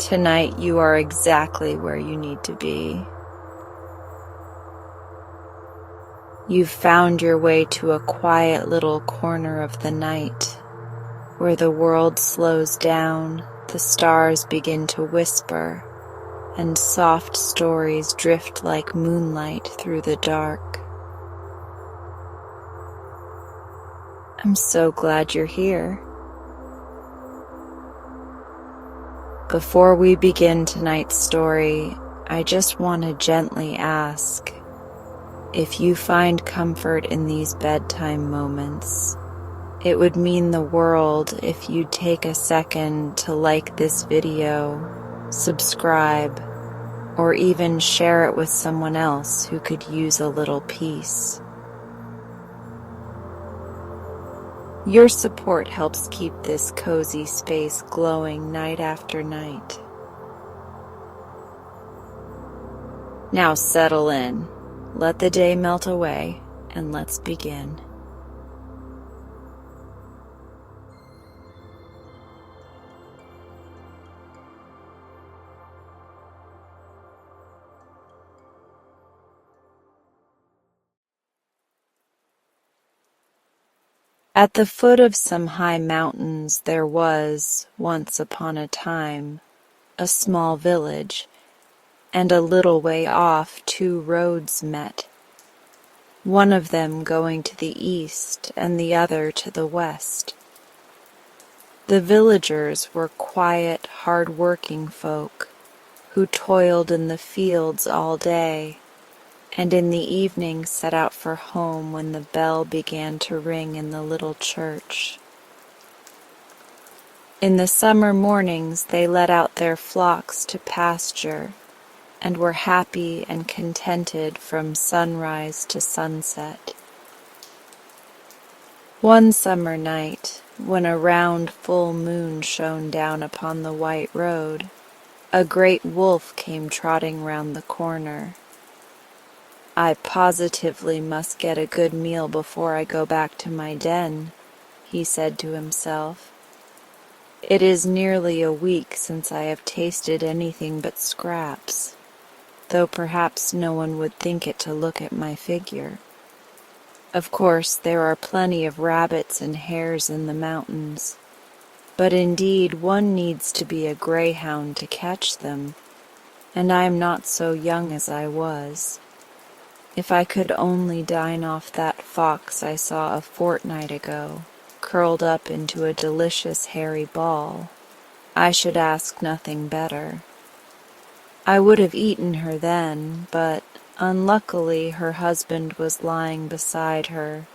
Tonight you are exactly where you need to be. You've found your way to a quiet little corner of the night, where the world slows down, the stars begin to whisper, and soft stories drift like moonlight through the dark. I'm so glad you're here. Before we begin tonight's story, I just want to gently ask, if you find comfort in these bedtime moments, it would mean the world if you'd take a second to like this video, subscribe, or even share it with someone else who could use a little peace. Your support helps keep this cozy space glowing night after night. Now settle in, let the day melt away, and let's begin. At the foot of some high mountains there was, once upon a time, a small village, and a little way off 2 roads met, one of them going to the east and the other to the west. The villagers were quiet, hard-working folk who toiled in the fields all day, and in the evening set out for home when the bell began to ring in the little church. In the summer mornings they let out their flocks to pasture, and were happy and contented from sunrise to sunset. One summer night, when a round full moon shone down upon the white road, a great wolf came trotting round the corner. "I positively must get a good meal before I go back to my den," he said to himself. "It is nearly a week since I have tasted anything but scraps, though perhaps no one would think it to look at my figure. Of course, there are plenty of rabbits and hares in the mountains, but indeed one needs to be a greyhound to catch them, and I am not so young as I was. If I could only dine off that fox I saw a fortnight ago, curled up into a delicious hairy ball, I should ask nothing better. I would have eaten her then, but unluckily her husband was lying beside her,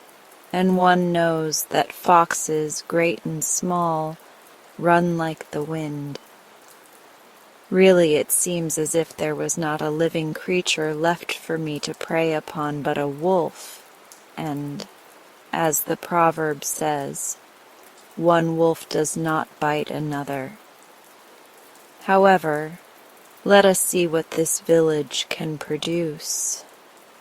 and one knows that foxes, great and small, run like the wind. Really, it seems as if there was not a living creature left for me to prey upon but a wolf, and, as the proverb says, one wolf does not bite another. However, let us see what this village can produce.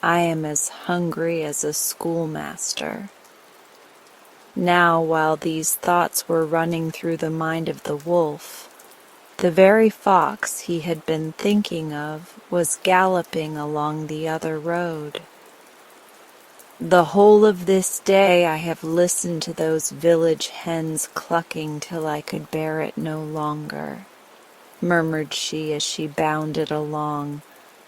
I am as hungry as a schoolmaster." Now, while these thoughts were running through the mind of the wolf, the very fox he had been thinking of was galloping along the other road. "The whole of this day I have listened to those village hens clucking till I could bear it no longer," murmured she as she bounded along,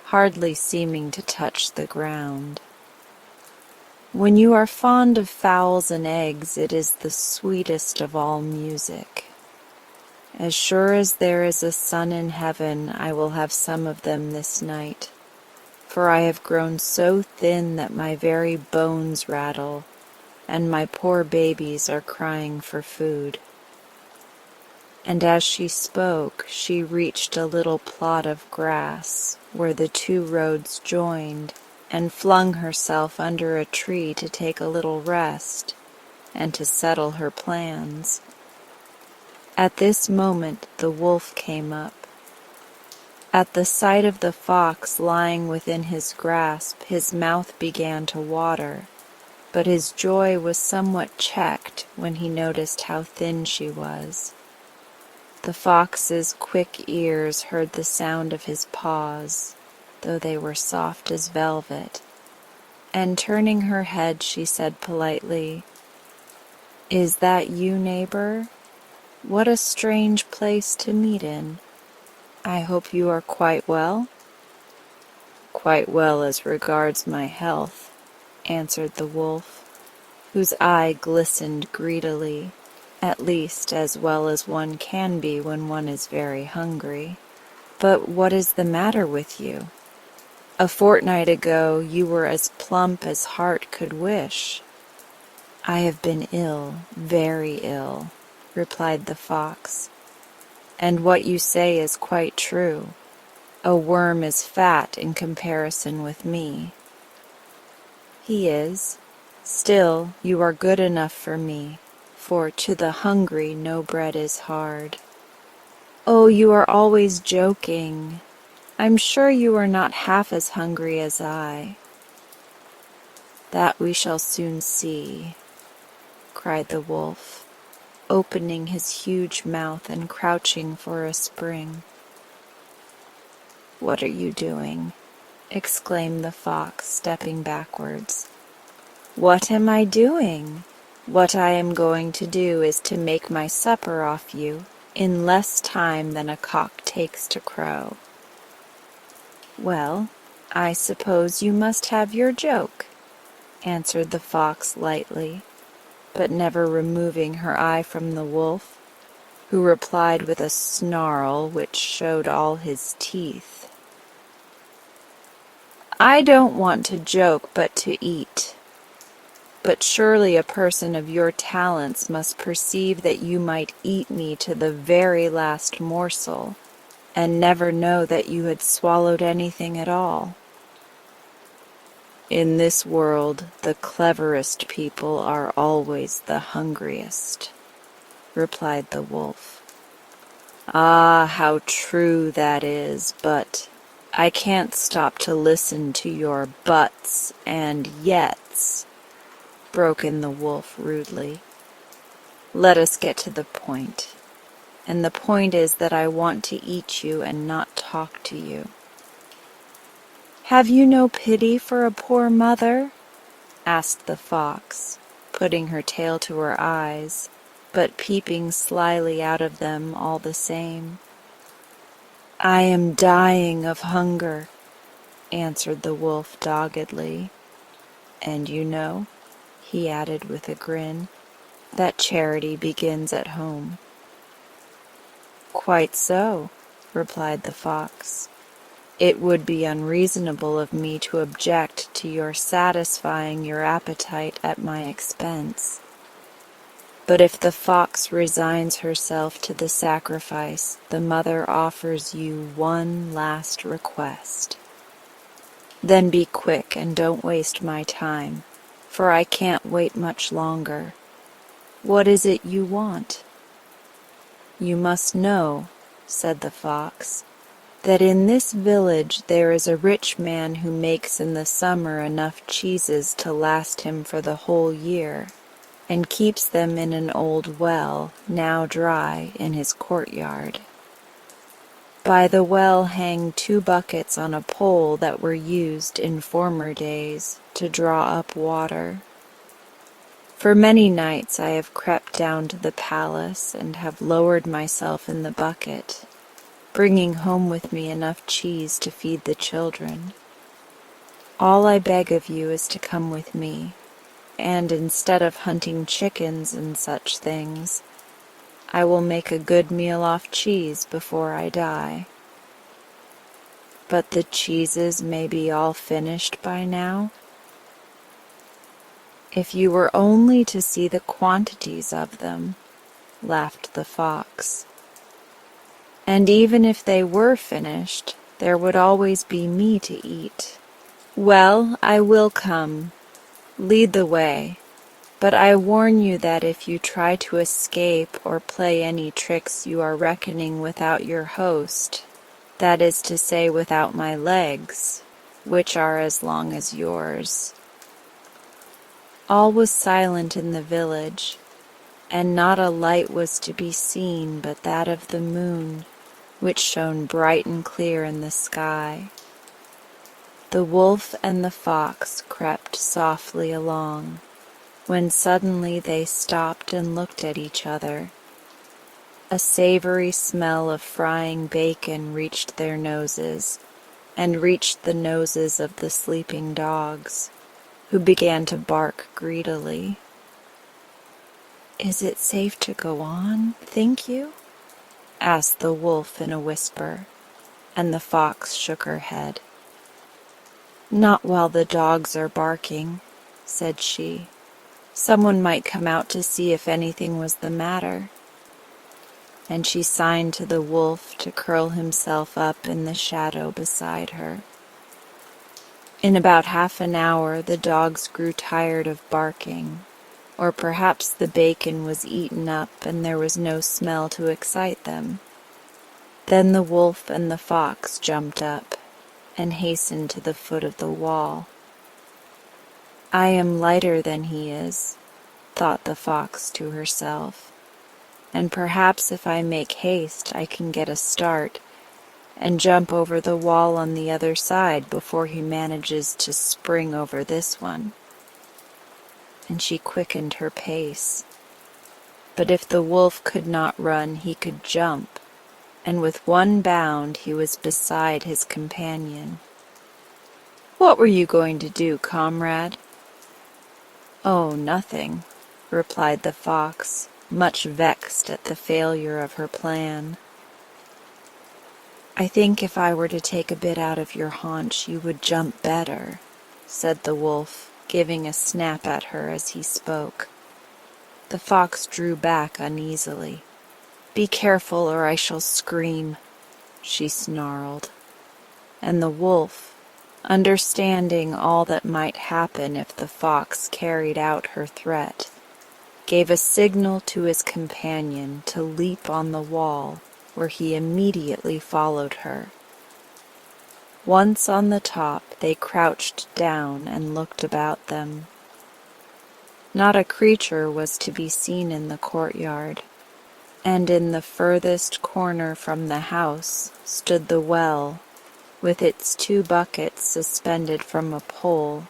hardly seeming to touch the ground. When you are fond of fowls and eggs, it is the sweetest of all music. As sure as there is a sun in heaven, I will have some of them this night, for I have grown so thin that my very bones rattle, and my poor babies are crying for food. And as she spoke, she reached a little plot of grass where the 2 roads joined, and flung herself under a tree to take a little rest and to settle her plans. At this moment the wolf came up. At the sight of the fox lying within his grasp, his mouth began to water, but his joy was somewhat checked when he noticed how thin she was. The fox's quick ears heard the sound of his paws, though they were soft as velvet, and turning her head she said politely, "Is that you, neighbor? What a strange place to meet in. I hope you are quite well?" "Quite well as regards my health," answered the wolf, whose eye glistened greedily, at least as well as one can be when one is very hungry. "But what is the matter with you? A fortnight ago you were as plump as heart could wish." "I have been ill, very ill," replied the fox, "and what you say is quite true. A worm is fat in comparison with me." "He is. Still, you are good enough for me, for to the hungry no bread is hard." "Oh, you are always joking. I'm sure you are not half as hungry as I." "That we shall soon see," cried the wolf, opening his huge mouth and crouching for a spring. "What are you doing?" exclaimed the fox, stepping backwards. "What am I doing? What I am going to do is to make my supper off you in less time than a cock takes to crow." "Well, I suppose you must have your joke," answered the fox lightly, but never removing her eye from the wolf, who replied with a snarl which showed all his teeth. "I don't want to joke but to eat. But surely a person of your talents must perceive that you might eat me to the very last morsel, and never know that you had swallowed anything at all." "In this world the cleverest people are always the hungriest," replied the wolf. "Ah, how true that is, but I can't stop to listen to your buts and yets," broke in the wolf rudely. "Let us get to the point, and the point is that I want to eat you and not talk to you." "Have you no pity for a poor mother?" asked the fox, putting her tail to her eyes, but peeping slyly out of them all the same. "I am dying of hunger," answered the wolf doggedly. "And you know," he added with a grin, "that charity begins at home." "Quite so," replied the fox. "It would be unreasonable of me to object to your satisfying your appetite at my expense. But if the fox resigns herself to the sacrifice, the mother offers you one last request. Then be quick and don't waste my time, for I can't wait much longer. What is it you want?" "You must know," said the fox, "that in this village there is a rich man who makes in the summer enough cheeses to last him for the whole year, and keeps them in an old well, now dry, in his courtyard. By the well hang 2 buckets on a pole that were used in former days to draw up water. For many nights I have crept down to the palace and have lowered myself in the bucket, bringing home with me enough cheese to feed the children. All I beg of you is to come with me, and instead of hunting chickens and such things, I will make a good meal off cheese before I die." "But the cheeses may be all finished by now?" "If you were only to see the quantities of them," laughed the fox. "And even if they were finished, there would always be me to eat." "Well, I will come. Lead the way. But I warn you that if you try to escape or play any tricks you are reckoning without your host, that is to say without my legs, which are as long as yours." All was silent in the village, and not a light was to be seen but that of the moon, which shone bright and clear in the sky. The wolf and the fox crept softly along, when suddenly they stopped and looked at each other. A savory smell of frying bacon reached their noses, and reached the noses of the sleeping dogs, who began to bark greedily. "Is it safe to go on, think you?" asked the wolf in a whisper, and the fox shook her head. "Not while the dogs are barking," said she. "Someone might come out to see if anything was the matter." And she signed to the wolf to curl himself up in the shadow beside her. In about half an hour the dogs grew tired of barking, or perhaps the bacon was eaten up and there was no smell to excite them. Then the wolf and the fox jumped up and hastened to the foot of the wall. "I am lighter than he is," thought the fox to herself, "and perhaps if I make haste I can get a start and jump over the wall on the other side before he manages to spring over this one." And she quickened her pace. But if the wolf could not run, he could jump, and with one bound he was beside his companion. "What were you going to do, comrade?" "Oh, nothing," replied the fox, much vexed at the failure of her plan. "I think if I were to take a bit out of your haunch you would jump better," said the wolf, giving a snap at her as he spoke. The fox drew back uneasily. "Be careful or I shall scream," she snarled. And the wolf, understanding all that might happen if the fox carried out her threat, gave a signal to his companion to leap on the wall, where he immediately followed her. Once on the top, they crouched down and looked about them. Not a creature was to be seen in the courtyard, and in the furthest corner from the house stood the well, with its 2 buckets suspended from a pole,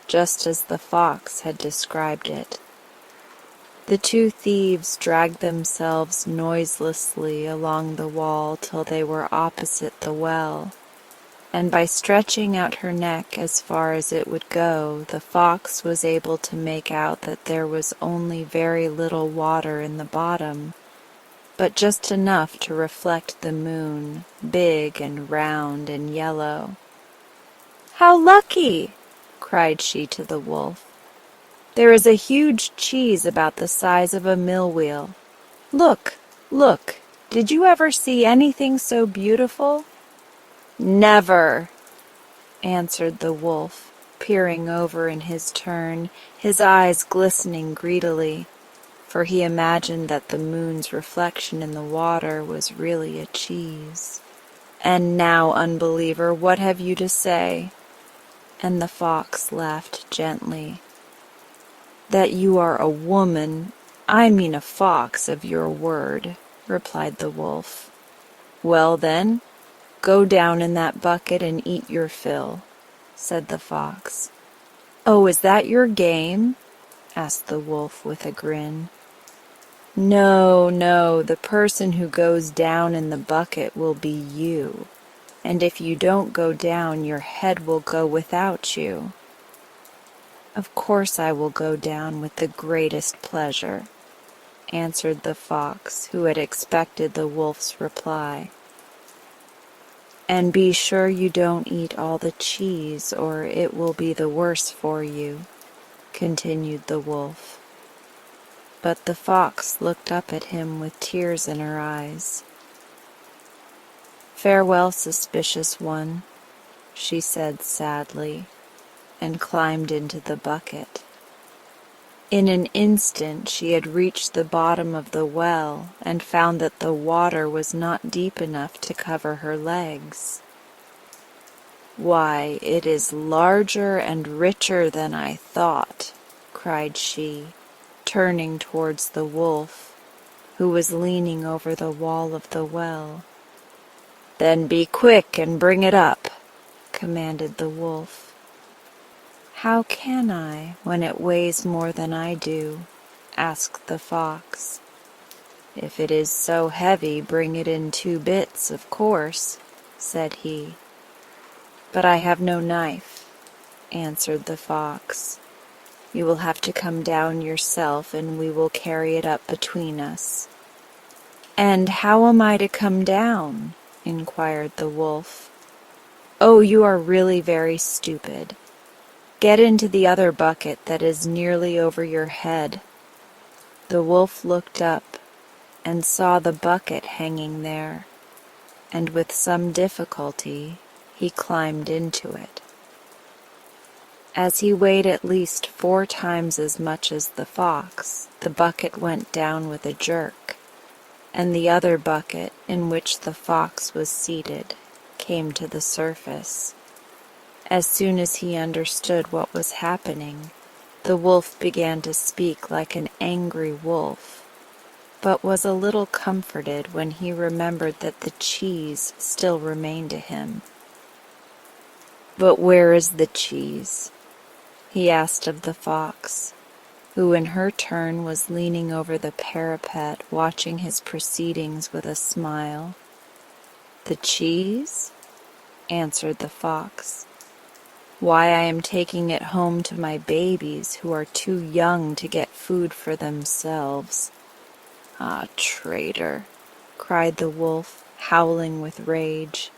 just as the fox had described it. The 2 thieves dragged themselves noiselessly along the wall till they were opposite the well, and by stretching out her neck as far as it would go, the fox was able to make out that there was only very little water in the bottom, but just enough to reflect the moon, big and round and yellow. "How lucky!" cried she to the wolf. "There is a huge cheese about the size of a mill wheel. Look, look, did you ever see anything so beautiful?" "Never," answered the wolf, peering over in his turn, his eyes glistening greedily, for he imagined that the moon's reflection in the water was really a cheese. "And now, unbeliever, what have you to say?" And the fox laughed gently. "That you are a woman, I mean a fox, of your word," replied the wolf. "Well then, go down in that bucket and eat your fill," said the fox. "Oh, is that your game?" asked the wolf with a grin. "No, no, the person who goes down in the bucket will be you, and if you don't go down, your head will go without you." "Of course I will go down with the greatest pleasure," answered the fox, who had expected the wolf's reply. "And be sure you don't eat all the cheese, or it will be the worse for you," continued the wolf. But the fox looked up at him with tears in her eyes. "Farewell, suspicious one," she said sadly, and climbed into the bucket. In an instant she had reached the bottom of the well and found that the water was not deep enough to cover her legs. "Why, it is larger and richer than I thought," cried she, turning towards the wolf, who was leaning over the wall of the well. "Then be quick and bring it up," commanded the wolf. "How can I when it weighs more than I do?" asked the fox. "If it is so heavy, bring it in 2 bits, of course," said he. "But I have no knife," answered the fox. "You will have to come down yourself, and we will carry it up between us." "And how am I to come down?" inquired the wolf. "Oh, you are really very stupid. Get into the other bucket that is nearly over your head." The wolf looked up and saw the bucket hanging there, and with some difficulty he climbed into it. As he weighed at least 4 times as much as the fox, the bucket went down with a jerk, and the other bucket, in which the fox was seated, came to the surface. As soon as he understood what was happening, the wolf began to speak like an angry wolf, but was a little comforted when he remembered that the cheese still remained to him. "But where is the cheese?" he asked of the fox, who in her turn was leaning over the parapet watching his proceedings with a smile. "The cheese?" answered the fox. "Why, I am taking it home to my babies, who are too young to get food for themselves." "Ah, traitor!" cried the wolf, howling with rage.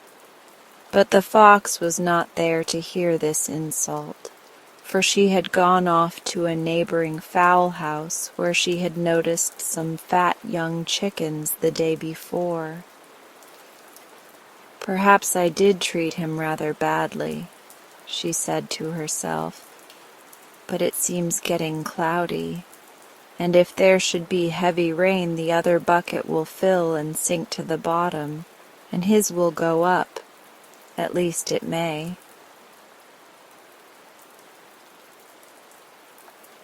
But the fox was not there to hear this insult, for she had gone off to a neighboring fowl house where she had noticed some fat young chickens the day before. "Perhaps I did treat him rather badly," she said to herself, "but it seems getting cloudy, and if there should be heavy rain the other bucket will fill and sink to the bottom, and his will go up. At least it may."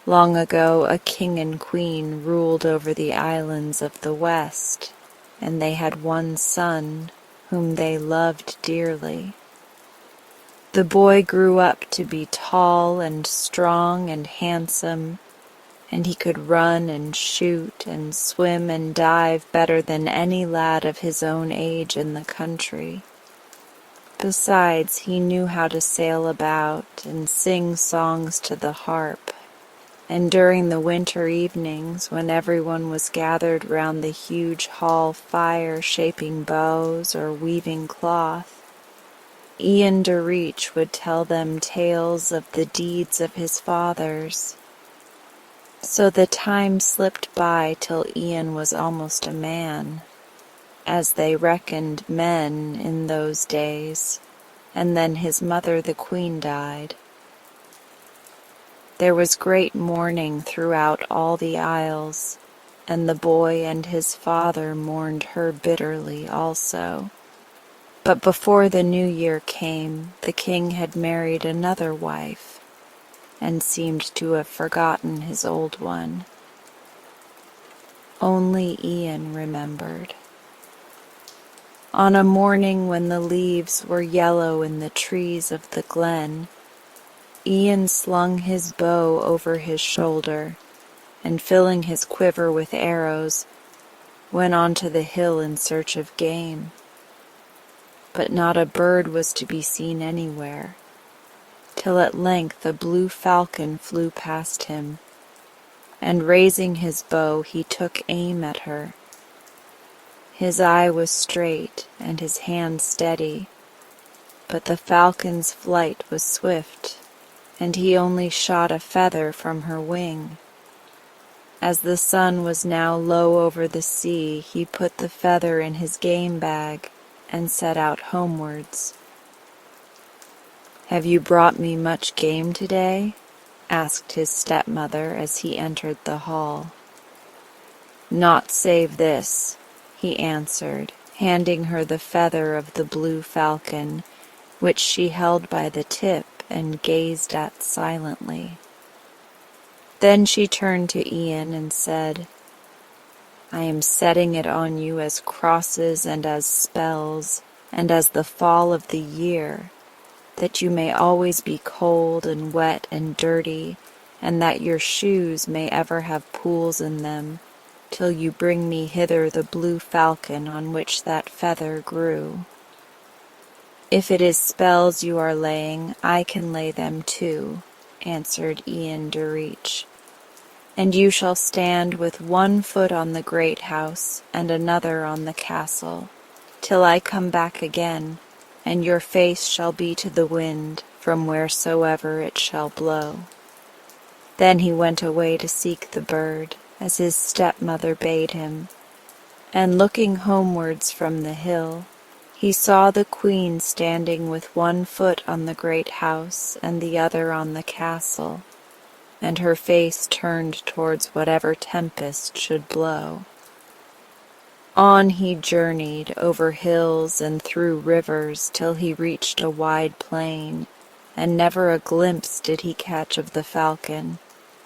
Long ago a king and queen ruled over the islands of the west, and they had one son whom they loved dearly. The boy grew up to be tall and strong and handsome, and he could run and shoot and swim and dive better than any lad of his own age in the country. Besides, he knew how to sail about and sing songs to the harp, and during the winter evenings, when everyone was gathered round the huge hall fire shaping bows or weaving cloth, Ian de Reach would tell them tales of the deeds of his fathers. So the time slipped by till Ian was almost a man, as they reckoned men in those days, and then his mother the queen died. There was great mourning throughout all the isles, and the boy and his father mourned her bitterly also. But before the new year came, the king had married another wife, and seemed to have forgotten his old one. Only Ian remembered. On a morning when the leaves were yellow in the trees of the glen, Ian slung his bow over his shoulder, and filling his quiver with arrows, went on to the hill in search of game. But not a bird was to be seen anywhere, till at length a blue falcon flew past him, and raising his bow he took aim at her. His eye was straight and his hand steady, but the falcon's flight was swift, and he only shot a feather from her wing. As the sun was now low over the sea, he put the feather in his game bag and set out homewards. "Have you brought me much game today?" asked his stepmother as he entered the hall. "Naught save this," he answered, handing her the feather of the blue falcon, which she held by the tip and gazed at silently. Then she turned to Ian and said, I am setting it on you as crosses and as spells, and as the fall of the year, that you may always be cold and wet and dirty, and that your shoes may ever have pools in them, till you bring me hither the blue falcon on which that feather grew. If it is spells you are laying, I can lay them too, answered Ian de Reach. And you shall stand with one foot on the great house and another on the castle, till I come back again, and your face shall be to the wind from wheresoever it shall blow. Then he went away to seek the bird, as his stepmother bade him, and looking homewards from the hill, he saw the queen standing with one foot on the great house and the other on the castle, and her face turned towards whatever tempest should blow. On he journeyed over hills and through rivers till he reached a wide plain, and never a glimpse did he catch of the falcon.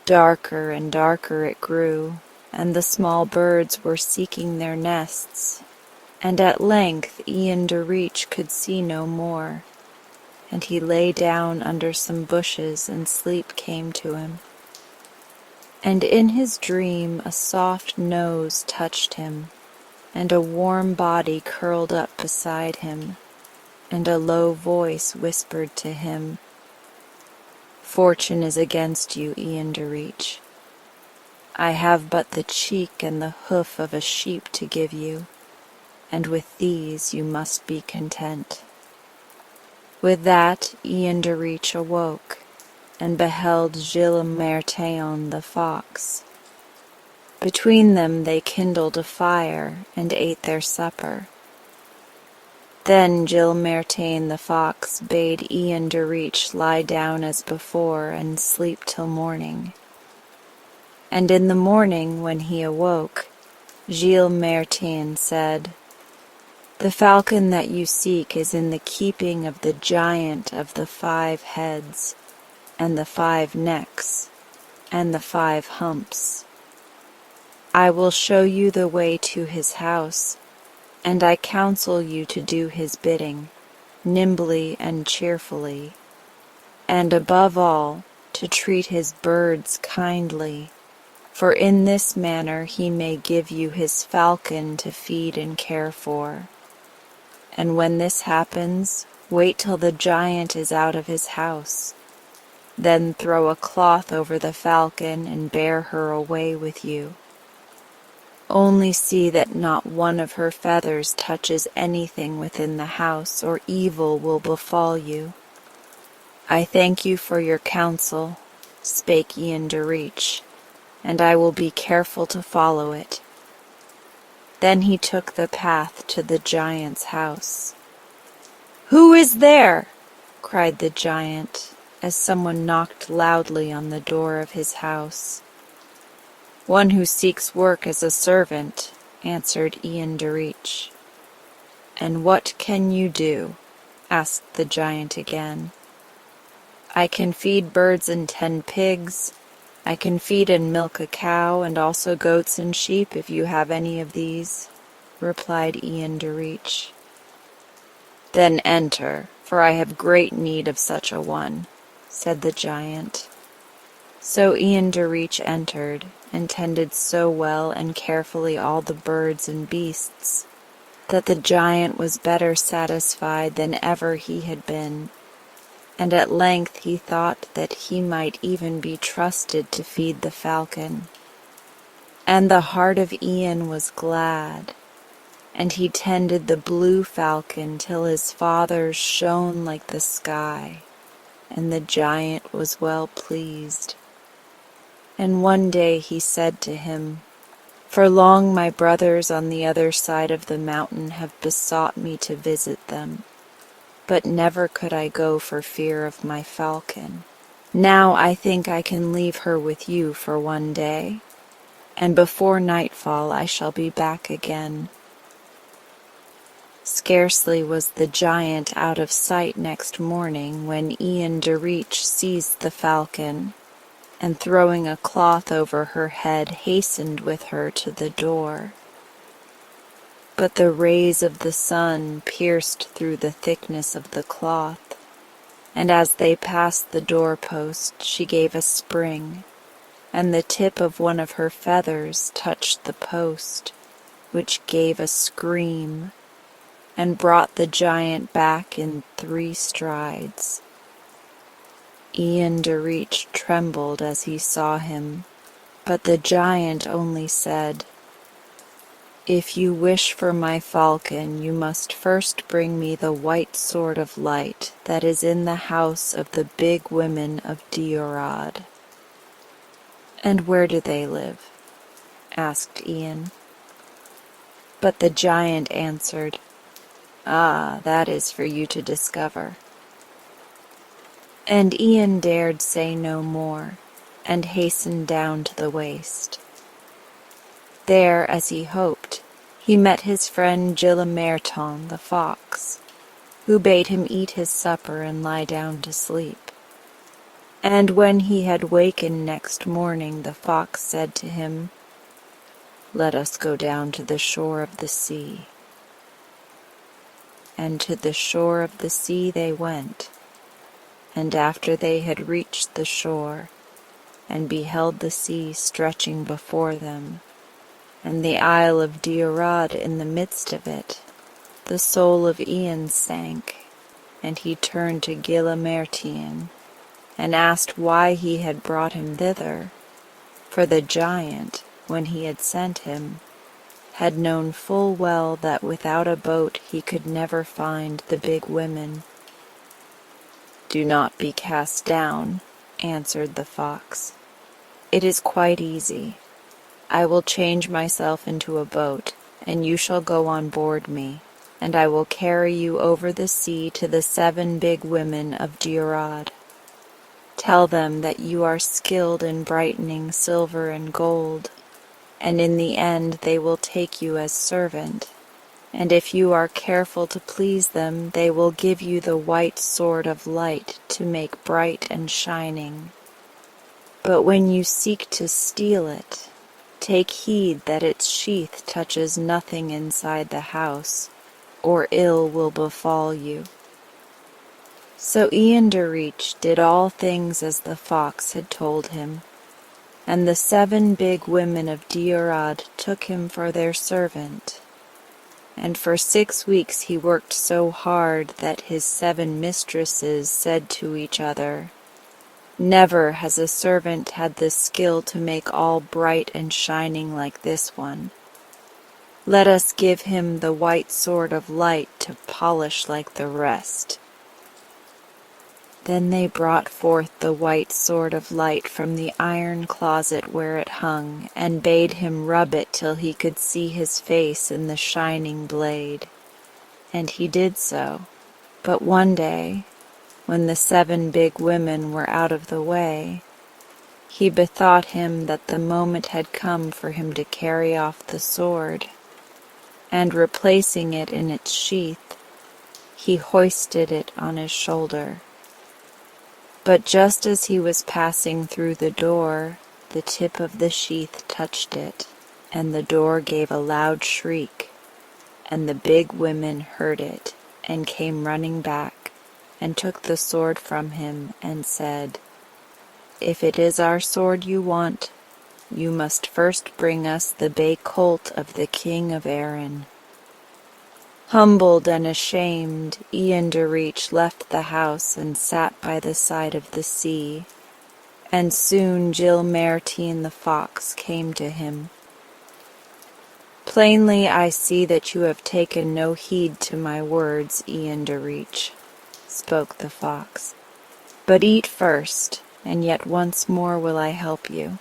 Darker and darker it grew, and the small birds were seeking their nests, and at length Ian de Reach could see no more, and he lay down under some bushes and sleep came to him. And in his dream a soft nose touched him, and a warm body curled up beside him, and a low voice whispered to him, Fortune is against you, Ian de Reach. I have but the cheek and the hoof of a sheep to give you, and with these you must be content. With that Ian de Reach awoke, and beheld Gilles Martin the fox. Between them they kindled a fire, and ate their supper. Then Gilles Martin the fox bade Ian de Reach lie down as before, and sleep till morning. And in the morning, when he awoke, Gilles Martin said, The falcon that you seek is in the keeping of the giant of the 5 heads, and the 5 necks, and the 5 humps. I will show you the way to his house, and I counsel you to do his bidding, nimbly and cheerfully, and above all, to treat his birds kindly, for in this manner he may give you his falcon to feed and care for. And when this happens, wait till the giant is out of his house. Then throw a cloth over the falcon and bear her away with you. Only see that not one of her feathers touches anything within the house, or evil will befall you. I thank you for your counsel, spake Ian de Reach, and I will be careful to follow it. Then he took the path to the giant's house. Who is there? Cried the giant, as someone knocked loudly on the door of his house. One who seeks work as a servant, answered Ian de Reach. And what can you do? Asked the giant again. I can feed birds and tend pigs. I can feed and milk a cow, and also goats and sheep, if you have any of these, replied Ian de Reach. Then enter, for I have great need of such a one, said the giant. So Ian de Reach entered, and tended so well and carefully all the birds and beasts, that the giant was better satisfied than ever he had been, and at length he thought that he might even be trusted to feed the falcon. And the heart of Ian was glad, and he tended the blue falcon till his feathers shone like the sky, and the giant was well pleased. And one day he said to him, For long my brothers on the other side of the mountain have besought me to visit them, but never could I go for fear of my falcon. Now I think I can leave her with you for one day, and before nightfall I shall be back again. Scarcely was the giant out of sight next morning when Ian de Reach seized the falcon, and throwing a cloth over her head, hastened with her to the door. But the rays of the sun pierced through the thickness of the cloth, and as they passed the doorpost she gave a spring, and the tip of one of her feathers touched the post, which gave a scream, and brought the giant back in 3 strides. Ian de Reach trembled as he saw him, but the giant only said, "If you wish for my falcon, you must first bring me the white sword of light that is in the house of the big women of Diorad." "And where do they live?" asked Ian. But the giant answered, "Ah, that is for you to discover." And Ian dared say no more, and hastened down to the waste. There, as he hoped, he met his friend Gillimerton the fox, who bade him eat his supper and lie down to sleep. And when he had wakened next morning, the fox said to him, "Let us go down to the shore of the sea." And to the shore of the sea they went. And after they had reached the shore, and beheld the sea stretching before them, and the isle of Diorad in the midst of it, the soul of Ian sank, and he turned to Gillimertin, and asked why he had brought him thither, for the giant, when he had sent him, had known full well that without a boat he could never find the big women. "Do not be cast down," answered the fox. "It is quite easy. I will change myself into a boat, and you shall go on board me, and I will carry you over the sea to the 7 big women of Diorad. Tell them that you are skilled in brightening silver and gold, and in the end they will take you as servant. And if you are careful to please them, they will give you the white sword of light to make bright and shining. But when you seek to steal it, take heed that its sheath touches nothing inside the house, or ill will befall you." So Ian de Reach did all things as the fox had told him, and the 7 big women of Diorad took him for their servant. And for 6 weeks he worked so hard that his 7 mistresses said to each other, "Never has a servant had the skill to make all bright and shining like this one. Let us give him the white sword of light to polish like the rest." Then they brought forth the white sword of light from the iron closet where it hung, and bade him rub it till he could see his face in the shining blade. And he did so. But one day, when the 7 big women were out of the way, he bethought him that the moment had come for him to carry off the sword, and replacing it in its sheath, he hoisted it on his shoulder. But just as he was passing through the door, the tip of the sheath touched it, and the door gave a loud shriek, and the big women heard it, and came running back, and took the sword from him, and said, "If it is our sword you want, you must first bring us the bay colt of the king of Erin." Humbled and ashamed, Ian de Reach left the house and sat by the side of the sea, and soon Gillimertin the fox came to him. "Plainly I see that you have taken no heed to my words, Ian de Reach," spoke the fox. "But eat first, and yet once more will I help you."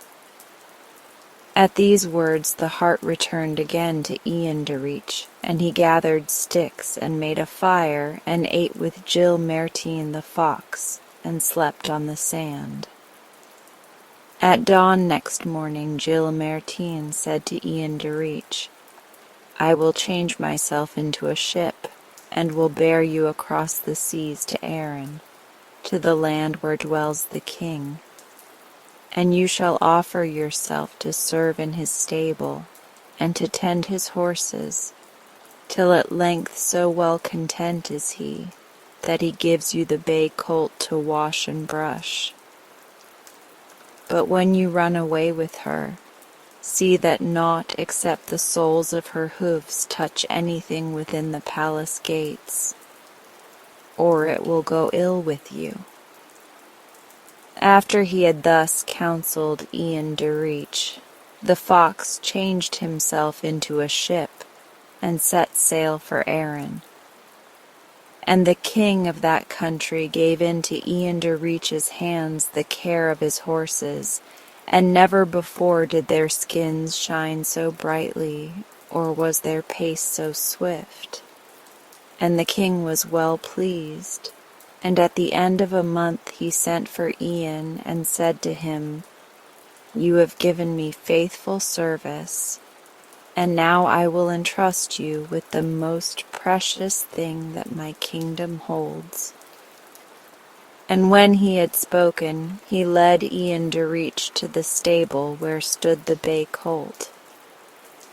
At these words the heart returned again to Ian de Reach, and he gathered sticks and made a fire and ate with Gillimertin the fox, and slept on the sand. At dawn next morning Gillimertin said to Ian de Reach, "I will change myself into a ship, and will bear you across the seas to Erin, to the land where dwells the king. and you shall offer yourself to serve in his stable, and to tend his horses, till at length so well content is he, that he gives you the bay colt to wash and brush. But when you run away with her, see that naught except the soles of her hoofs touch anything within the palace gates, or it will go ill with you." After he had thus counselled Ian de Reach, the fox changed himself into a ship and set sail for Erin. And the king of that country gave into Ian de Reach's hands the care of his horses, and never before did their skins shine so brightly, or was their pace so swift. And the king was well pleased, and at the end of a month he sent for Ian and said to him, "You have given me faithful service, and now I will entrust you with the most precious thing that my kingdom holds." And when he had spoken, he led Ian de Reach to the stable where stood the bay colt.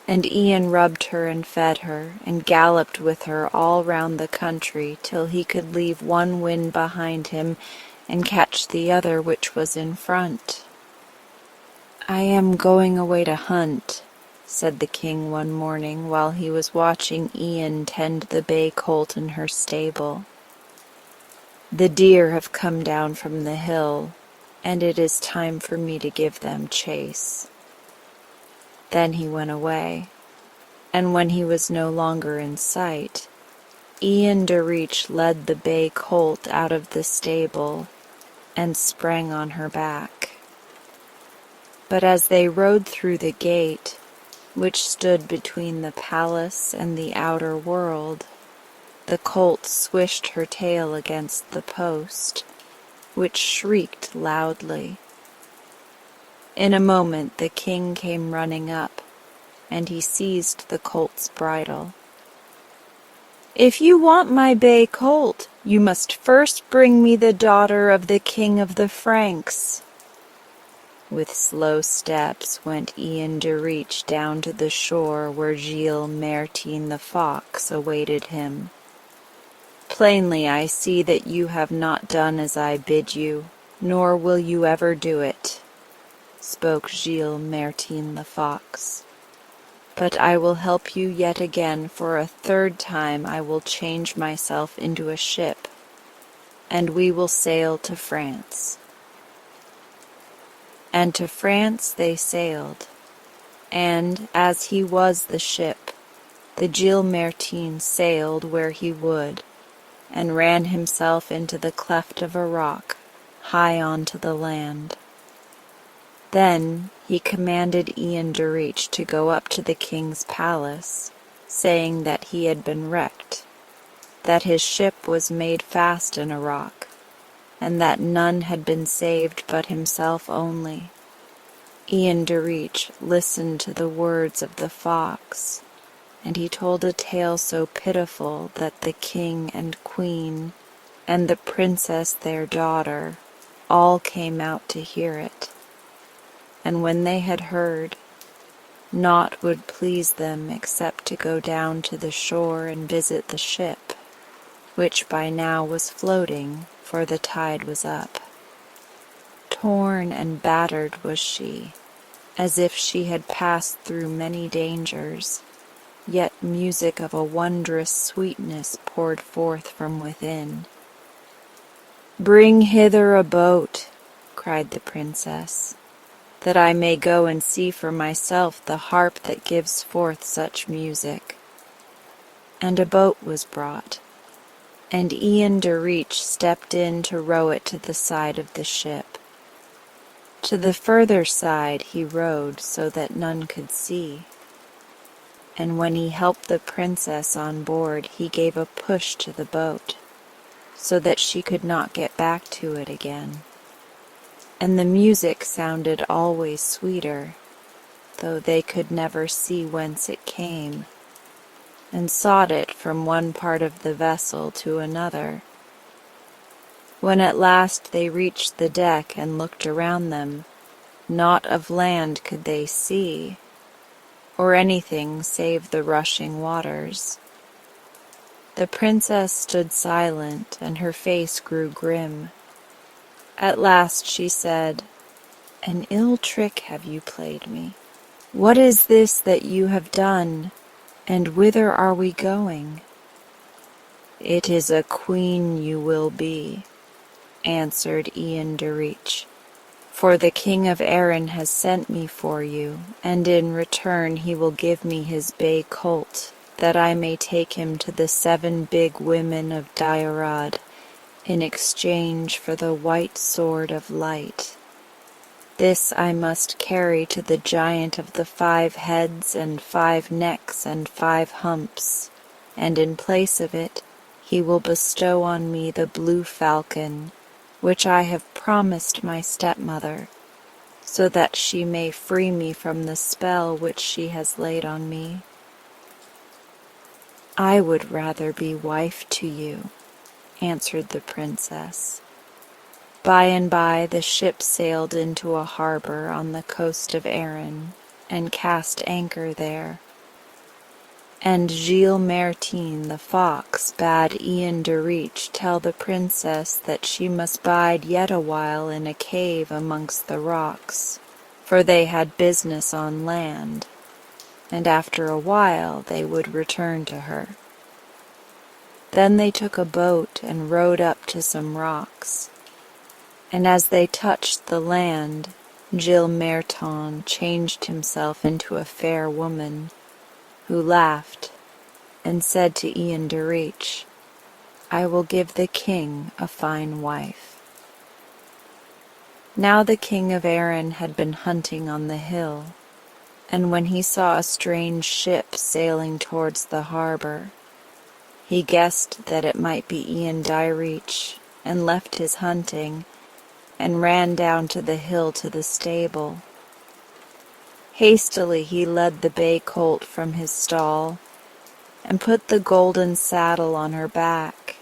And Ian rubbed her and fed her, and galloped with her all round the country till he could leave one wind behind him and catch the other which was in front. "I am going away to hunt," said the king one morning while he was watching Ian tend the bay colt in her stable. "The deer have come down from the hill, and it is time for me to give them chase." Then he went away, and when he was no longer in sight, Ian de Reach led the bay colt out of the stable and sprang on her back. But as they rode through the gate, which stood between the palace and the outer world, the colt swished her tail against the post, which shrieked loudly. In a moment the king came running up, and he seized the colt's bridle. "If you want my bay colt, you must first bring me the daughter of the king of the Franks." With slow steps went Ian de Reach down to the shore where Gilles Martin the fox awaited him. "Plainly I see that you have not done as I bid you, nor will you ever do it," spoke Gilles Martin the fox. "But I will help you yet again, for a third time I will change myself into a ship, and we will sail to France." And to France they sailed, and, as he was the ship, the Gilles Martin sailed where he would, and ran himself into the cleft of a rock, high on to the land. Then he commanded Ian de Reach to go up to the king's palace, saying that he had been wrecked, that his ship was made fast in a rock, and that none had been saved but himself only. Ian de Reach listened to the words of the fox, and he told a tale so pitiful that the king and queen and the princess their daughter all came out to hear it. And when they had heard, naught would please them except to go down to the shore and visit the ship, which by now was floating, for the tide was up. Torn and battered was she, as if she had passed through many dangers, yet music of a wondrous sweetness poured forth from within. "Bring hither a boat," cried the princess, "that I may go and see for myself the harp that gives forth such music." And a boat was brought, and Ian de Reach stepped in to row it to the side of the ship. To the further side he rowed so that none could see, and when he helped the princess on board he gave a push to the boat, so that she could not get back to it again. And the music sounded always sweeter, though they could never see whence it came, and sought it from one part of the vessel to another. When at last they reached the deck and looked around them, Naught of land could they see, or anything save the rushing waters. The princess stood silent, and her face grew grim. At last she said, "An ill trick have you played me. What is this that you have done, and whither are we going?" "It is a queen you will be," answered Ian Derich, "for the king of Erin has sent me for you, and in return he will give me his bay colt, that I may take him to the 7 big women of Diarad in exchange for the white sword of light. This I must carry to the giant of the 5 heads and 5 necks and 5 humps, and in place of it he will bestow on me the blue falcon, which I have promised my stepmother, so that she may free me from the spell which she has laid on me." "I would rather be wife to you," answered the princess. By and by the ship sailed into a harbor on the coast of Erin, and cast anchor there. And Gilles Martin the fox bade Ian Derich tell the princess that she must bide yet a while in a cave amongst the rocks, for they had business on land, and after a while they would return to her. Then they took a boat and rowed up to some rocks, and as they touched the land, Gilles Martin changed himself into a fair woman, who laughed and said to Ian Derich, "I will give the king a fine wife." Now the king of Erin had been hunting on the hill, and when he saw a strange ship sailing towards the harbor, he guessed that it might be Ian Derich, and left his hunting, and ran down to the hill to the stable. Hastily he led the bay colt from his stall, and put the golden saddle on her back,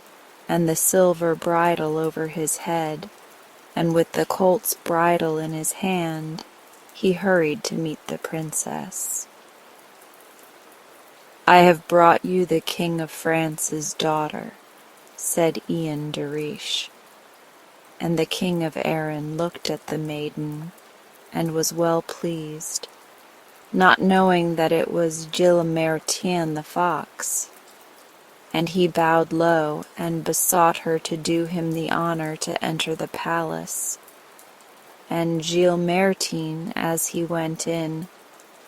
and the silver bridle over his head, and with the colt's bridle in his hand, he hurried to meet the princess. "I have brought you the King of France's daughter," said Ian Derich. And the king of Erin looked at the maiden, and was well pleased, not knowing that it was Gilles Martin the fox. And he bowed low, and besought her to do him the honor to enter the palace. And Gilles Martin, as he went in,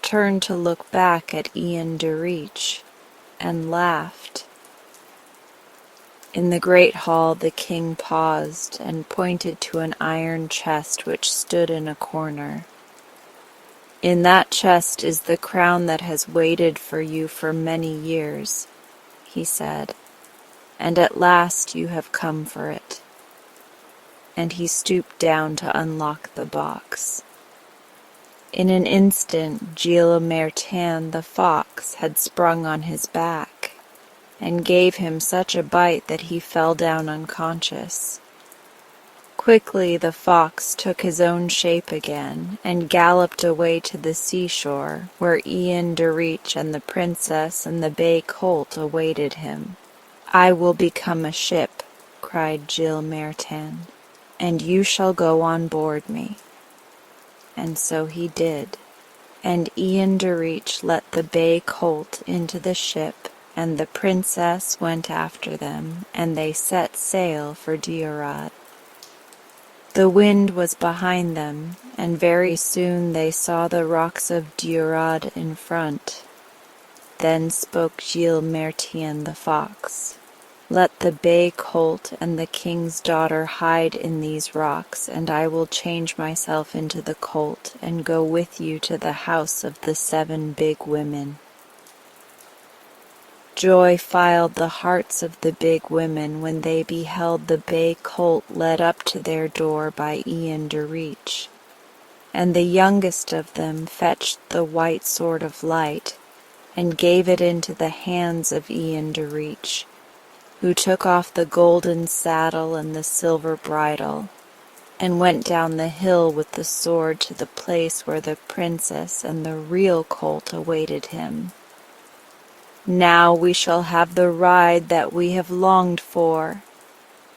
turned to look back at Ian Derich, and laughed. In the great hall the king paused, and pointed to an iron chest which stood in a corner. "In that chest is the crown that has waited for you for many years," he said, "and at last you have come for it." And he stooped down to unlock the box. In an instant Gilles Martin the fox had sprung on his back, and gave him such a bite that he fell down unconscious. Quickly the fox took his own shape again, and galloped away to the seashore, where Ian Derich and the princess and the bay colt awaited him. "I will become a ship," cried Gilles Martin, "and you shall go on board me." And so he did, and Ian Derich let the bay colt into the ship, and the princess went after them, and they set sail for Diarad. The wind was behind them, and very soon they saw the rocks of Diarad in front. Then spoke Gilles Martin the fox, "Let the bay colt and the king's daughter hide in these rocks, and I will change myself into the colt, and go with you to the house of the 7 big women." Joy filled the hearts of the big women when they beheld the bay colt led up to their door by Ian Derich, and the youngest of them fetched the white sword of light, and gave it into the hands of Ian Derich, who took off the golden saddle and the silver bridle, and went down the hill with the sword to the place where the princess and the real colt awaited him. "Now we shall have the ride that we have longed for,"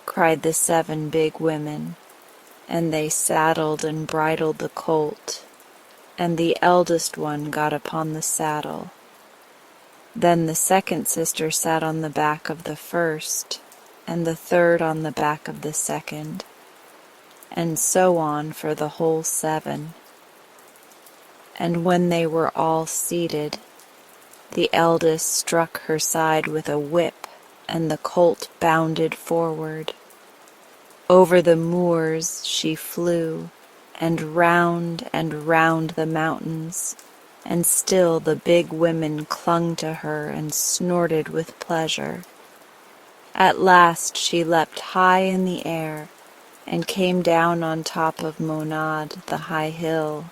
cried the 7 big women, and they saddled and bridled the colt, and the eldest one got upon the saddle. Then the second sister sat on the back of the first, and the third on the back of the second, and so on for the whole 7. And when they were all seated, the eldest struck her side with a whip, and the colt bounded forward. Over the moors she flew, and round the mountains, and still the big women clung to her and snorted with pleasure. At last she leapt high in the air, and came down on top of Monad, the high hill,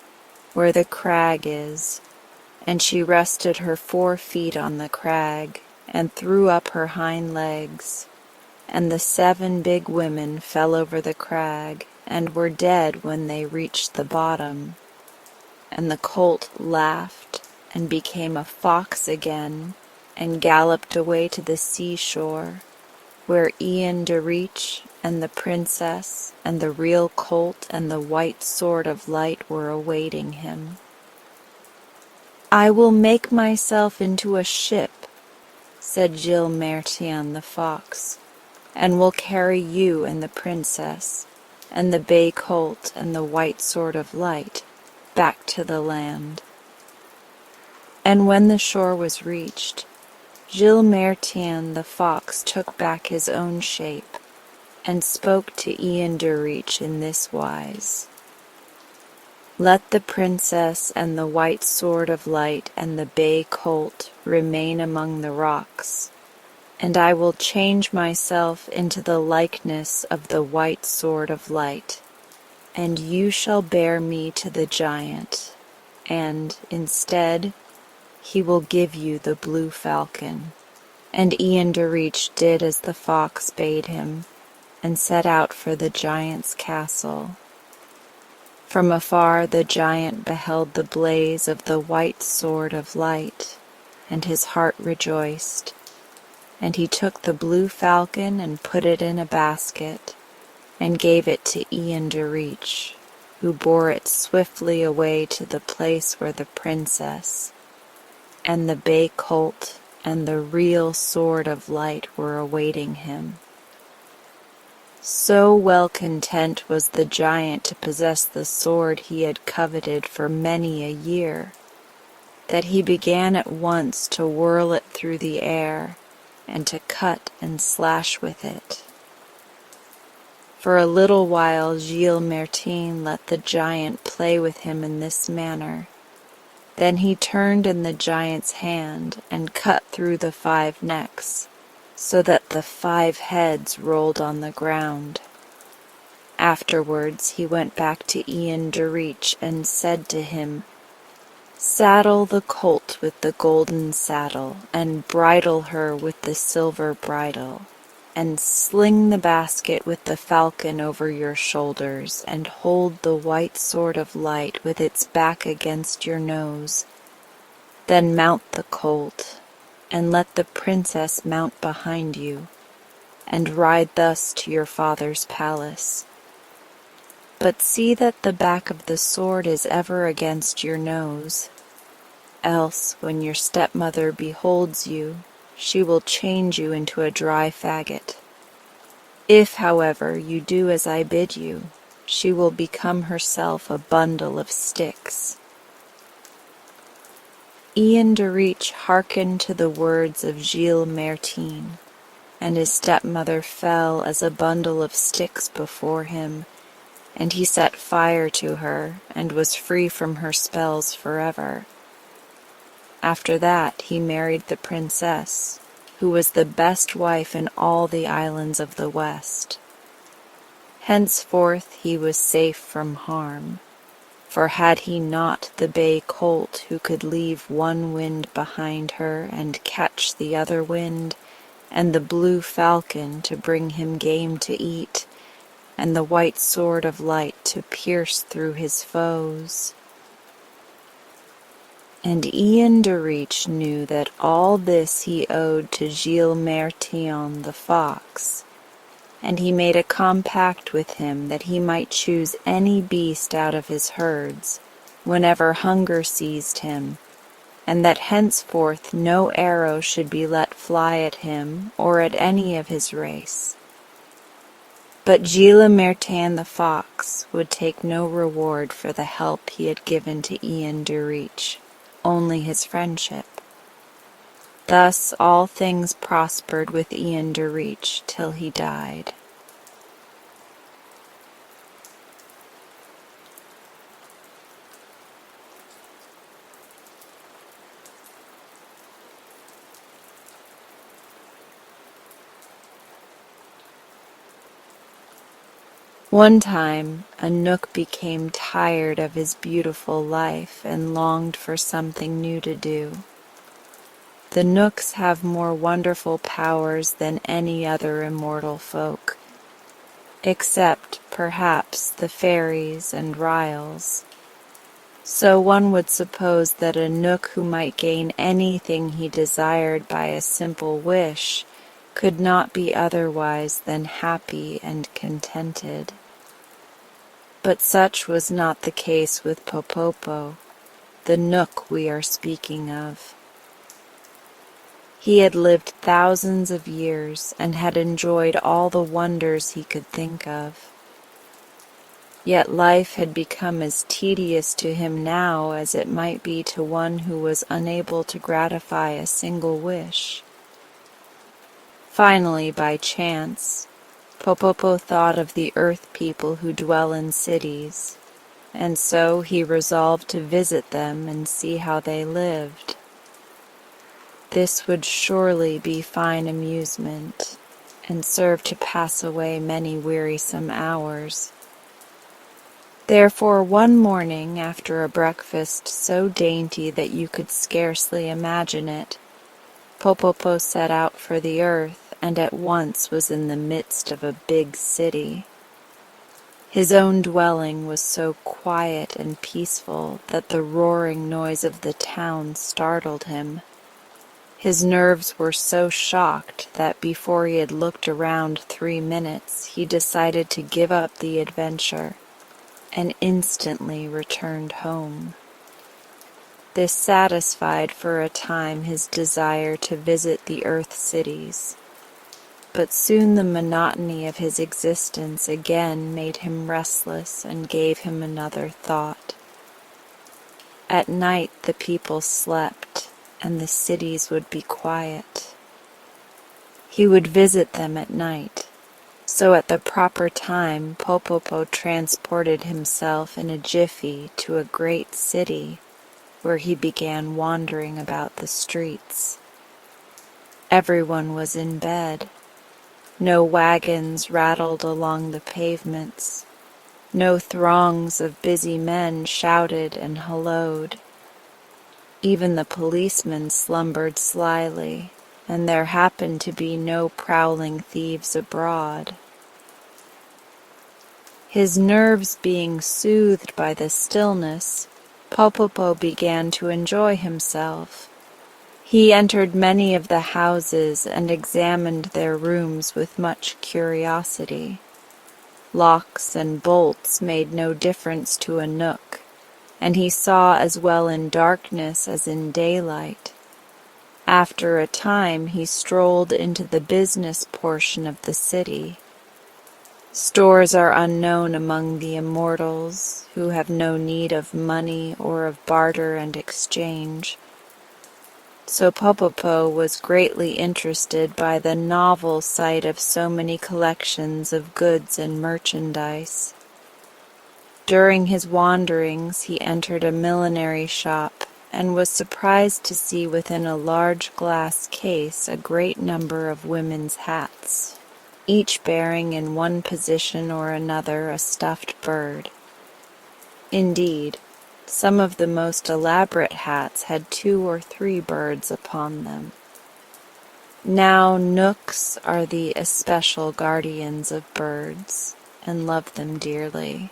where the crag is, and she rested her 4 feet on the crag, and threw up her hind legs, and the 7 big women fell over the crag, and were dead when they reached the bottom. And the colt laughed, and became a fox again, and galloped away to the seashore, where Ian de Reach and the princess and the real colt and the white sword of light were awaiting him. "I will make myself into a ship," said Gilles Mertien the fox, "and will carry you and the princess, and the bay colt and the white sword of light back to the land." And when the shore was reached, Gilles Mertien the fox took back his own shape, and spoke to Ian de Reach in this wise: "Let the princess and the white sword of light and the bay colt remain among the rocks, and I will change myself into the likeness of the white sword of light, and you shall bear me to the giant, and, instead, he will give you the blue falcon." And Ian de Reach did as the fox bade him, and set out for the giant's castle. From afar the giant beheld the blaze of the white sword of light, and his heart rejoiced. And he took the blue falcon and put it in a basket, and gave it to Ian de Reach, who bore it swiftly away to the place where the princess and the bay colt and the real sword of light were awaiting him. So well content was the giant to possess the sword he had coveted for many a year, that he began at once to whirl it through the air, and to cut and slash with it. For a little while Gilles Mertien let the giant play with him in this manner. Then he turned in the giant's hand, and cut through the 5 necks, so that the 5 heads rolled on the ground. Afterwards he went back to Ian de Reach and said to him, "Saddle the colt with the golden saddle, and bridle her with the silver bridle, and sling the basket with the falcon over your shoulders, and hold the white sword of light with its back against your nose. Then mount the colt, and let the princess mount behind you, and ride thus to your father's palace. But see that the back of the sword is ever against your nose, else when your stepmother beholds you, she will change you into a dry faggot. If, however, you do as I bid you, she will become herself a bundle of sticks." Ian de Reach hearkened to the words of Gilles Mertien, and his stepmother fell as a bundle of sticks before him, and he set fire to her, and was free from her spells forever. After that he married the princess, who was the best wife in all the islands of the west. Henceforth he was safe from harm, for had he not the bay colt who could leave one wind behind her and catch the other wind, and the blue falcon to bring him game to eat, and the white sword of light to pierce through his foes. And Ian de Reach knew that all this he owed to Gilles Mertion the fox, and he made a compact with him that he might choose any beast out of his herds, whenever hunger seized him, and that henceforth no arrow should be let fly at him or at any of his race. But Gilles Mertin the fox would take no reward for the help he had given to Ian de Reach, only his friendship. Thus all things prospered with Ian de Reach till he died. One time, a Nook became tired of his beautiful life and longed for something new to do. The Nooks have more wonderful powers than any other immortal folk, except, perhaps, the fairies and Ryls. So one would suppose that a Nook who might gain anything he desired by a simple wish could not be otherwise than happy and contented. But such was not the case with Popopo, the Nook we are speaking of. He had lived thousands of years and had enjoyed all the wonders he could think of. Yet life had become as tedious to him now as it might be to one who was unable to gratify a single wish. Finally, by chance, Popopo thought of the earth people who dwell in cities, and so he resolved to visit them and see how they lived. This would surely be fine amusement, and serve to pass away many wearisome hours. Therefore one morning, after a breakfast so dainty that you could scarcely imagine it, Popopo set out for the earth and at once was in the midst of a big city. His own dwelling was so quiet and peaceful that the roaring noise of the town startled him. His nerves were so shocked that before he had looked around 3 minutes, he decided to give up the adventure and instantly returned home. This satisfied for a time his desire to visit the earth cities, but soon the monotony of his existence again made him restless and gave him another thought. At night the people slept, and the cities would be quiet. He would visit them at night. So at the proper time, Popopo transported himself in a jiffy to a great city, where he began wandering about the streets. Everyone was in bed. No wagons rattled along the pavements. No throngs of busy men shouted and hallooed. Even the policemen slumbered slyly, and there happened to be no prowling thieves abroad. His nerves being soothed by the stillness, Popopo began to enjoy himself. He entered many of the houses and examined their rooms with much curiosity. Locks and bolts made no difference to a Nook, and he saw as well in darkness as in daylight. After a time he strolled into the business portion of the city. Stores are unknown among the immortals, who have no need of money or of barter and exchange. So Popopo was greatly interested by the novel sight of so many collections of goods and merchandise. During his wanderings he entered a millinery shop and was surprised to see within a large glass case a great number of women's hats, each bearing in one position or another a stuffed bird. Indeed, some of the most elaborate hats had 2 or 3 birds upon them. Now Nooks are the especial guardians of birds. and loved them dearly.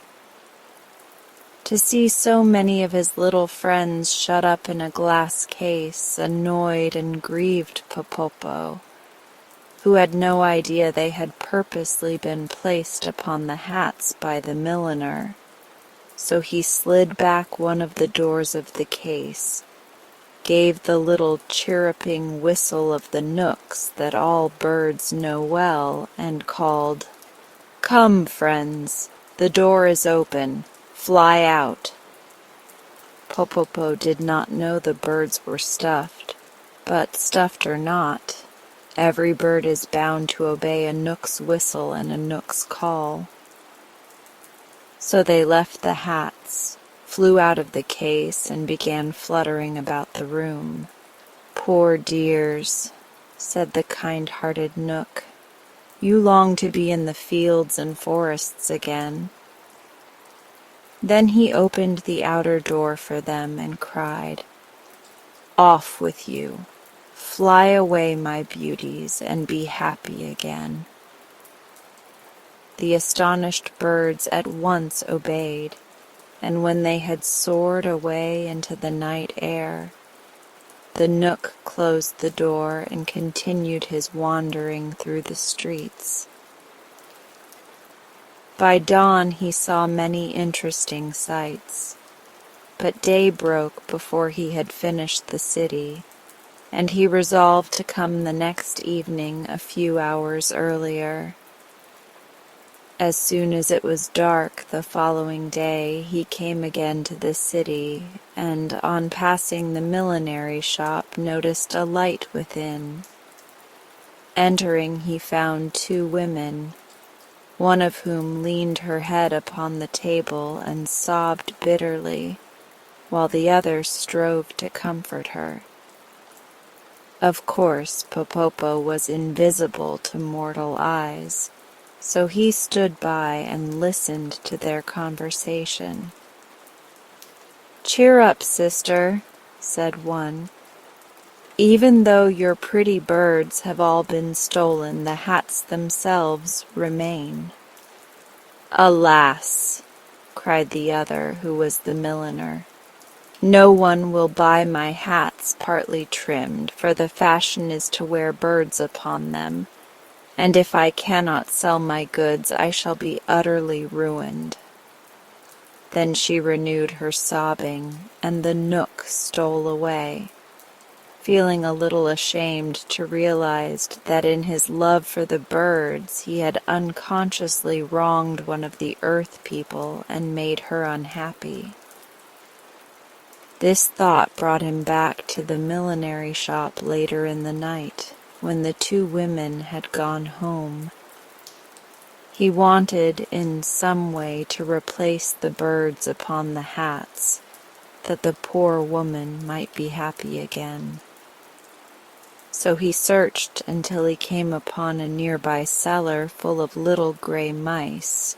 To see so many of his little friends shut up in a glass case annoyed and grieved Popopo, who had no idea they had purposely been placed upon the hats by the milliner. So he slid back one of the doors of the case, gave the little chirruping whistle of the knooks that all birds know well, and called, "Come, friends, the door is open, fly out." Popopo did not know the birds were stuffed, but stuffed or not, every bird is bound to obey a knook's whistle and a knook's call. So they left the hats, flew out of the case, and began fluttering about the room. "Poor dears," said the kind-hearted knook, "you long to be in the fields and forests again." Then he opened the outer door for them and cried, "Off with you! Fly away, my beauties, and be happy again." The astonished birds at once obeyed, and when they had soared away into the night air, the knook closed the door and continued his wandering through the streets. By dawn he saw many interesting sights, but day broke before he had finished the city, and he resolved to come the next evening a few hours earlier. As soon as it was dark the following day, he came again to the city, and on passing the millinery shop noticed a light within. Entering, he found two women, one of whom leaned her head upon the table and sobbed bitterly, while the other strove to comfort her. Of course, Popopo was invisible to mortal eyes, so he stood by and listened to their conversation. "Cheer up, sister," said one. "Even though your pretty birds have all been stolen, the hats themselves remain." "Alas!" cried the other, who was the milliner, "no one will buy my hats partly trimmed, for the fashion is to wear birds upon them, and if I cannot sell my goods, I shall be utterly ruined." Then she renewed her sobbing, and the knook stole away, feeling a little ashamed to realize that in his love for the birds he had unconsciously wronged one of the earth people and made her unhappy. This thought brought him back to the millinery shop later in the night, when the two women had gone home. He wanted in some way to replace the birds upon the hats, that the poor woman might be happy again. So he searched until he came upon a nearby cellar full of little gray mice,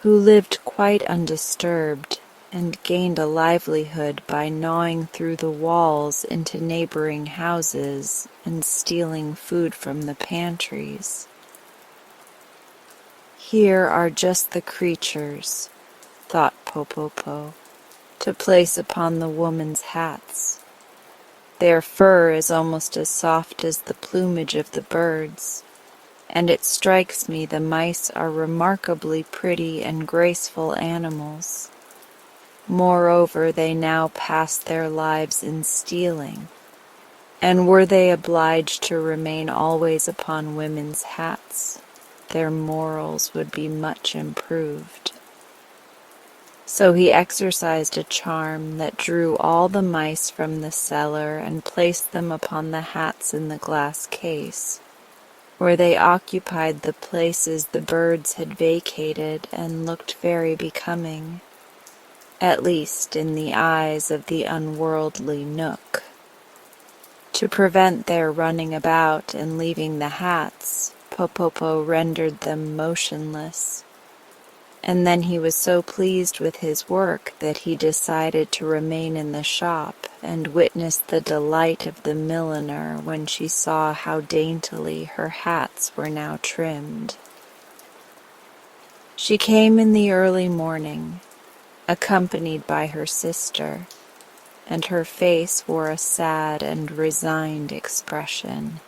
who lived quite undisturbed and gained a livelihood by gnawing through the walls into neighboring houses and stealing food from the pantries. "Here are just the creatures," thought Popopo, "to place upon the woman's hats. Their fur is almost as soft as the plumage of the birds, and it strikes me the mice are remarkably pretty and graceful animals. Moreover, they now pass their lives in stealing, and were they obliged to remain always upon women's hats, their morals would be much improved." So he exercised a charm that drew all the mice from the cellar and placed them upon the hats in the glass case, where they occupied the places the birds had vacated and looked very becoming, at least in the eyes of the unworldly knook. To prevent their running about and leaving the hats, Popopo rendered them motionless, and then he was so pleased with his work that he decided to remain in the shop and witness the delight of the milliner when she saw how daintily her hats were now trimmed. She came in the early morning, accompanied by her sister, and her face wore a sad and resigned expression.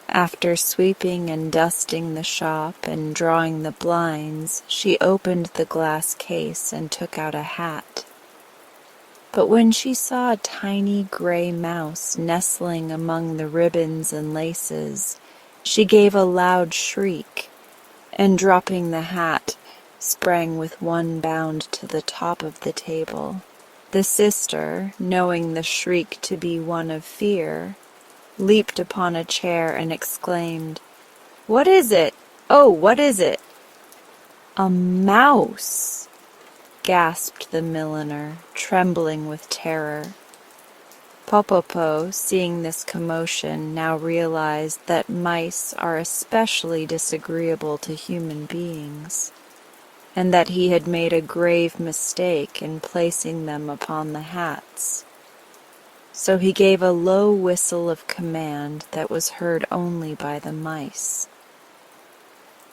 After sweeping and dusting the shop and drawing the blinds, she opened the glass case and took out a hat. But when she saw a tiny gray mouse nestling among the ribbons and laces, she gave a loud shriek, and dropping the hat, sprang with one bound to the top of the table. The sister, knowing the shriek to be one of fear, leaped upon a chair and exclaimed, "What is it? Oh, what is it?" "A mouse!" gasped the milliner, trembling with terror. Popopo, seeing this commotion, now realized that mice are especially disagreeable to human beings, and that he had made a grave mistake in placing them upon the hats. So he gave a low whistle of command that was heard only by the mice.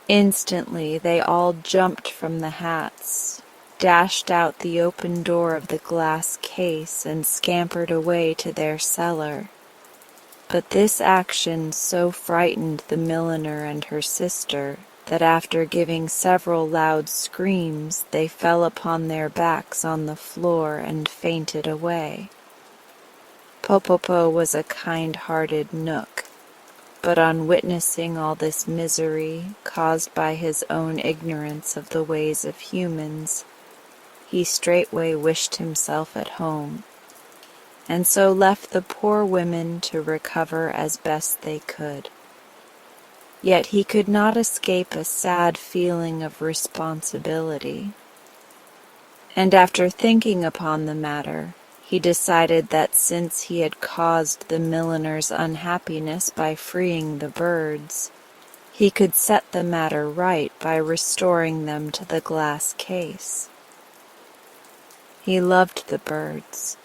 Instantly they all jumped from the hats, dashed out the open door of the glass case, and scampered away to their cellar. But this action so frightened the milliner and her sister that after giving several loud screams they fell upon their backs on the floor and fainted away. Popopo was a kind-hearted Knook, but on witnessing all this misery caused by his own ignorance of the ways of humans, he straightway wished himself at home, and so left the poor women to recover as best they could. Yet he could not escape a sad feeling of responsibility, and after thinking upon the matter, he decided that since he had caused the milliner's unhappiness by freeing the birds, he could set the matter right by restoring them to the glass case. He loved the birds,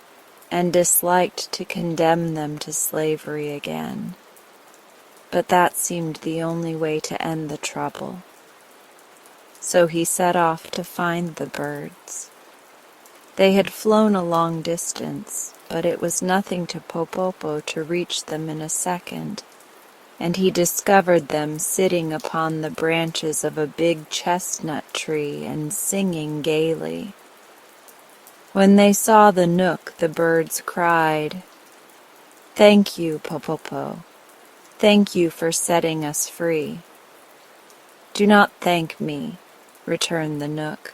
and disliked to condemn them to slavery again, but that seemed the only way to end the trouble. So he set off to find the birds. They had flown a long distance, but it was nothing to Popopo to reach them in a second, and he discovered them sitting upon the branches of a big chestnut tree and singing gaily. When they saw the Knook, the birds cried, "Thank you, Popopo. Thank you for setting us free." "Do not thank me," returned the Knook,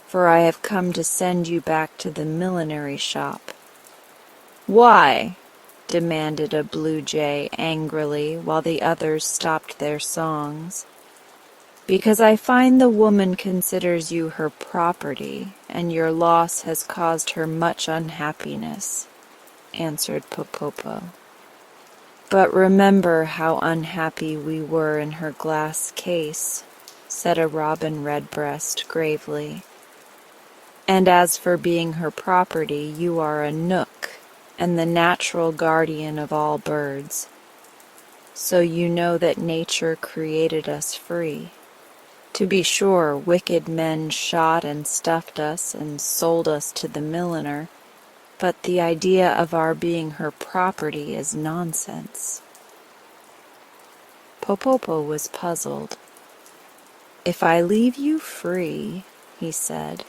"for I have come to send you back to the millinery shop." "Why?" demanded a blue jay angrily, while the others stopped their songs. "Because I find the woman considers you her property, and your loss has caused her much unhappiness," answered Popopo. "But remember how unhappy we were in her glass case," said a robin redbreast gravely. "And as for being her property, you are a Knook, and the natural guardian of all birds. So you know that nature created us free. To be sure, wicked men shot and stuffed us and sold us to the milliner, but the idea of our being her property is nonsense." Popopo was puzzled. "If I leave you free," he said,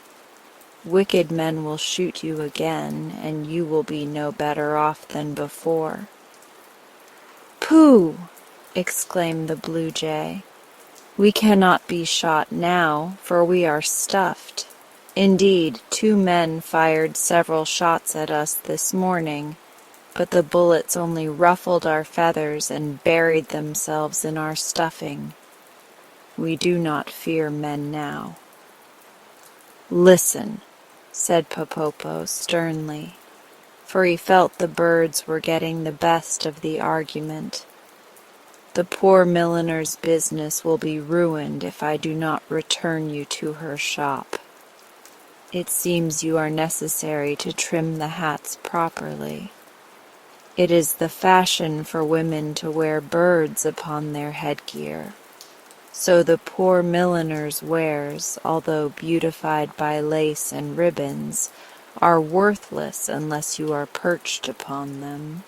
"wicked men will shoot you again, and you will be no better off than before." "Pooh!" exclaimed the blue jay. "We cannot be shot now, for we are stuffed. Indeed, 2 men fired several shots at us this morning, but the bullets only ruffled our feathers and buried themselves in our stuffing. We do not fear men now." "Listen," said Popopo sternly, for he felt the birds were getting the best of the argument. "The poor milliner's business will be ruined if I do not return you to her shop. It seems you are necessary to trim the hats properly. It is the fashion for women to wear birds upon their headgear. So the poor milliner's wares, although beautified by lace and ribbons, are worthless unless you are perched upon them.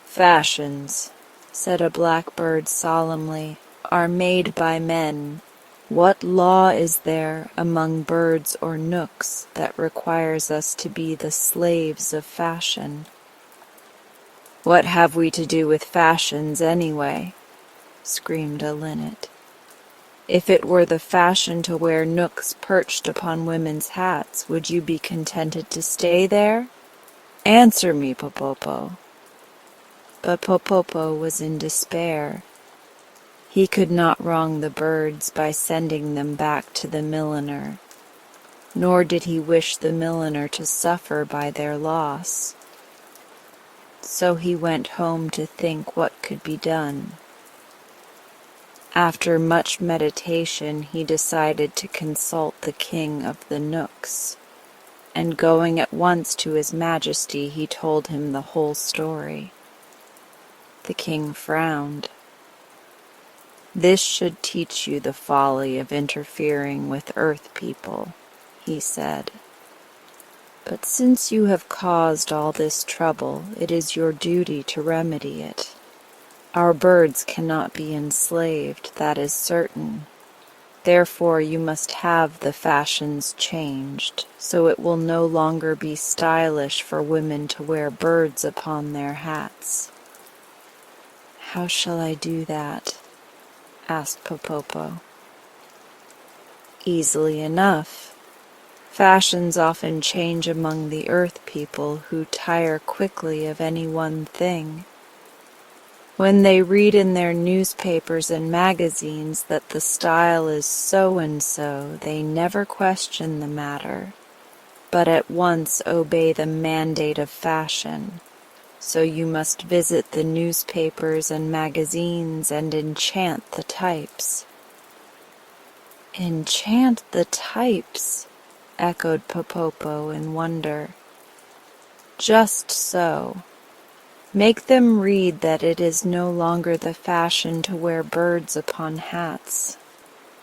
Fashions, said a blackbird solemnly, are made by men. What law is there among birds or knooks that requires us to be the slaves of fashion? What have we to do with fashions anyway? Screamed a linnet. If it were the fashion to wear knooks perched upon women's hats, would you be contented to stay there? Answer me, Popopo. But Popopo was in despair. He could not wrong the birds by sending them back to the milliner, nor did he wish the milliner to suffer by their loss. So he went home to think what could be done. After much meditation, he decided to consult the king of the Knooks, and going at once to his majesty, he told him the whole story. The king frowned. "This should teach you the folly of interfering with earth people," he said. "But since you have caused all this trouble, it is your duty to remedy it. Our birds cannot be enslaved, that is certain. Therefore you must have the fashions changed, so it will no longer be stylish for women to wear birds upon their hats." "How shall I do that?" asked Popopo. "Easily enough. Fashions often change among the earth people, who tire quickly of any one thing. When they read in their newspapers and magazines that the style is so and so, they never question the matter, but at once obey the mandate of fashion. So you must visit the newspapers and magazines and enchant the types." "Enchant the types?" echoed Popopo in wonder. "Just so. Make them read that it is no longer the fashion to wear birds upon hats.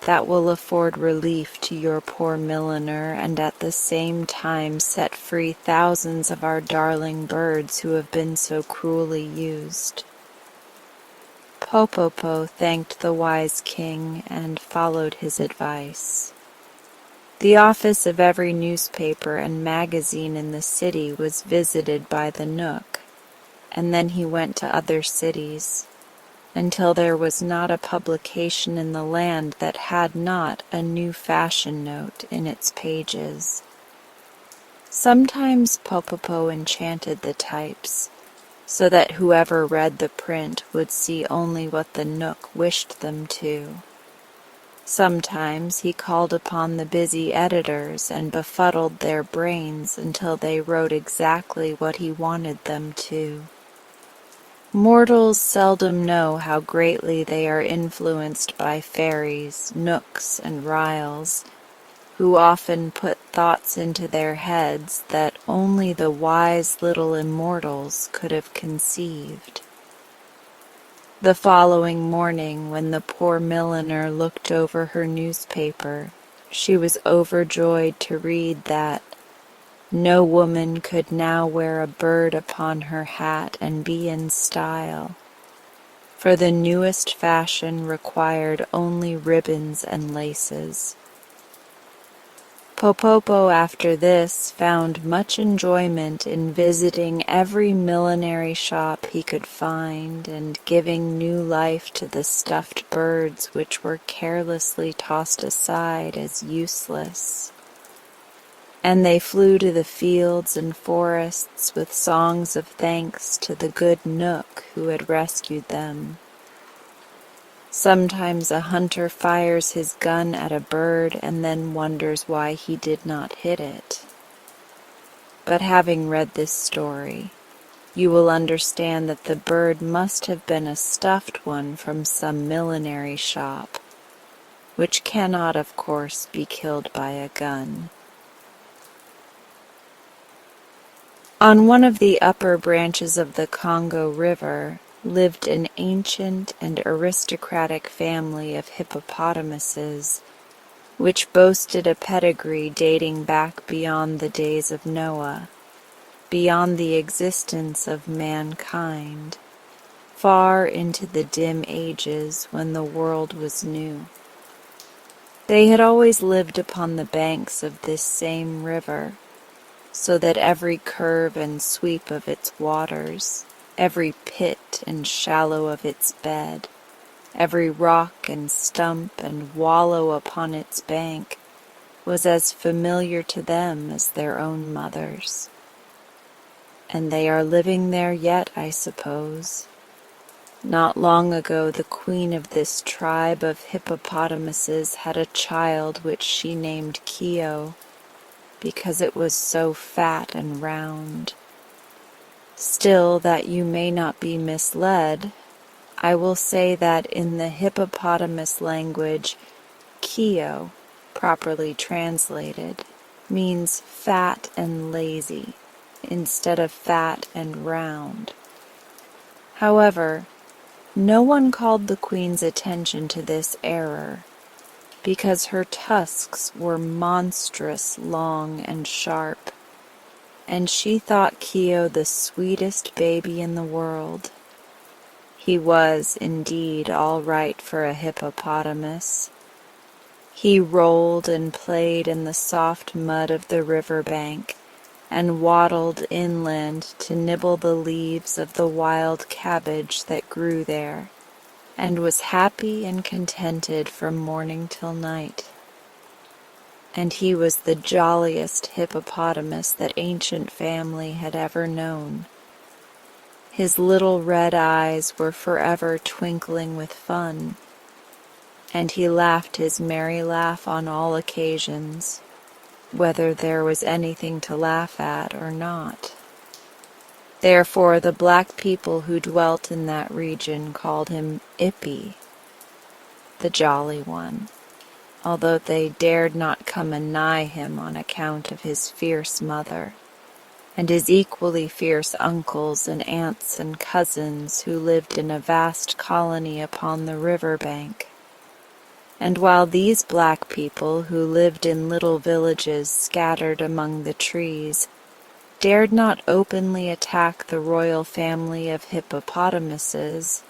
That will afford relief to your poor milliner, and at the same time set free thousands of our darling birds who have been so cruelly used." Popopo thanked the wise king and followed his advice. The office of every newspaper and magazine in the city was visited by the Knook, and then he went to other cities, until there was not a publication in the land that had not a new fashion note in its pages. Sometimes Popopo enchanted the types, so that whoever read the print would see only what the Knook wished them to. Sometimes he called upon the busy editors and befuddled their brains until they wrote exactly what he wanted them to. Mortals seldom know how greatly they are influenced by fairies, knooks, and ryls, who often put thoughts into their heads that only the wise little immortals could have conceived. The following morning, when the poor milliner looked over her newspaper, she was overjoyed to read that no woman could now wear a bird upon her hat and be in style, for the newest fashion required only ribbons and laces. Popopo after this found much enjoyment in visiting every millinery shop he could find and giving new life to the stuffed birds which were carelessly tossed aside as useless. And they flew to the fields and forests with songs of thanks to the good Knook who had rescued them. Sometimes a hunter fires his gun at a bird and then wonders why he did not hit it. But having read this story, you will understand that the bird must have been a stuffed one from some millinery shop, which cannot, of course, be killed by a gun. On one of the upper branches of the Congo River, lived an ancient and aristocratic family of hippopotamuses, which boasted a pedigree dating back beyond the days of Noah, beyond the existence of mankind, far into the dim ages when the world was new. They had always lived upon the banks of this same river, so that every curve and sweep of its waters, every pit and shallow of its bed, every rock and stump and wallow upon its bank was as familiar to them as their own mothers. And they are living there yet, I suppose. Not long ago the queen of this tribe of hippopotamuses had a child which she named Kio, because it was so fat and round. Still, that you may not be misled, I will say that in the hippopotamus language, Kio, properly translated, means fat and lazy, instead of fat and round. However, no one called the queen's attention to this error, because her tusks were monstrous long and sharp, and she thought Kio the sweetest baby in the world. He was, indeed, all right for a hippopotamus. He rolled and played in the soft mud of the river bank, and waddled inland to nibble the leaves of the wild cabbage that grew there, and was happy and contented from morning till night. And he was the jolliest hippopotamus that ancient family had ever known. His little red eyes were forever twinkling with fun, and he laughed his merry laugh on all occasions, whether there was anything to laugh at or not. Therefore the black people who dwelt in that region called him Ippy, the jolly one, although they dared not come anigh him on account of his fierce mother, and his equally fierce uncles and aunts and cousins who lived in a vast colony upon the river bank. And while these black people, who lived in little villages scattered among the trees, dared not openly attack the royal family of hippopotamuses,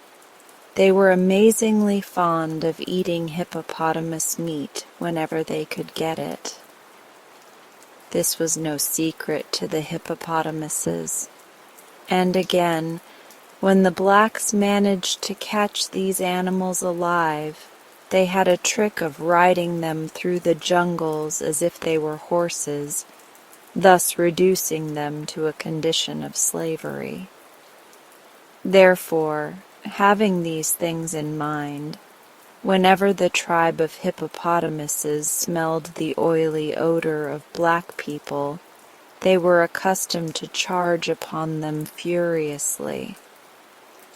they were amazingly fond of eating hippopotamus meat whenever they could get it. This was no secret to the hippopotamuses, and again, when the blacks managed to catch these animals alive, they had a trick of riding them through the jungles as if they were horses, thus reducing them to a condition of slavery. Therefore, having these things in mind, whenever the tribe of hippopotamuses smelled the oily odor of black people, they were accustomed to charge upon them furiously,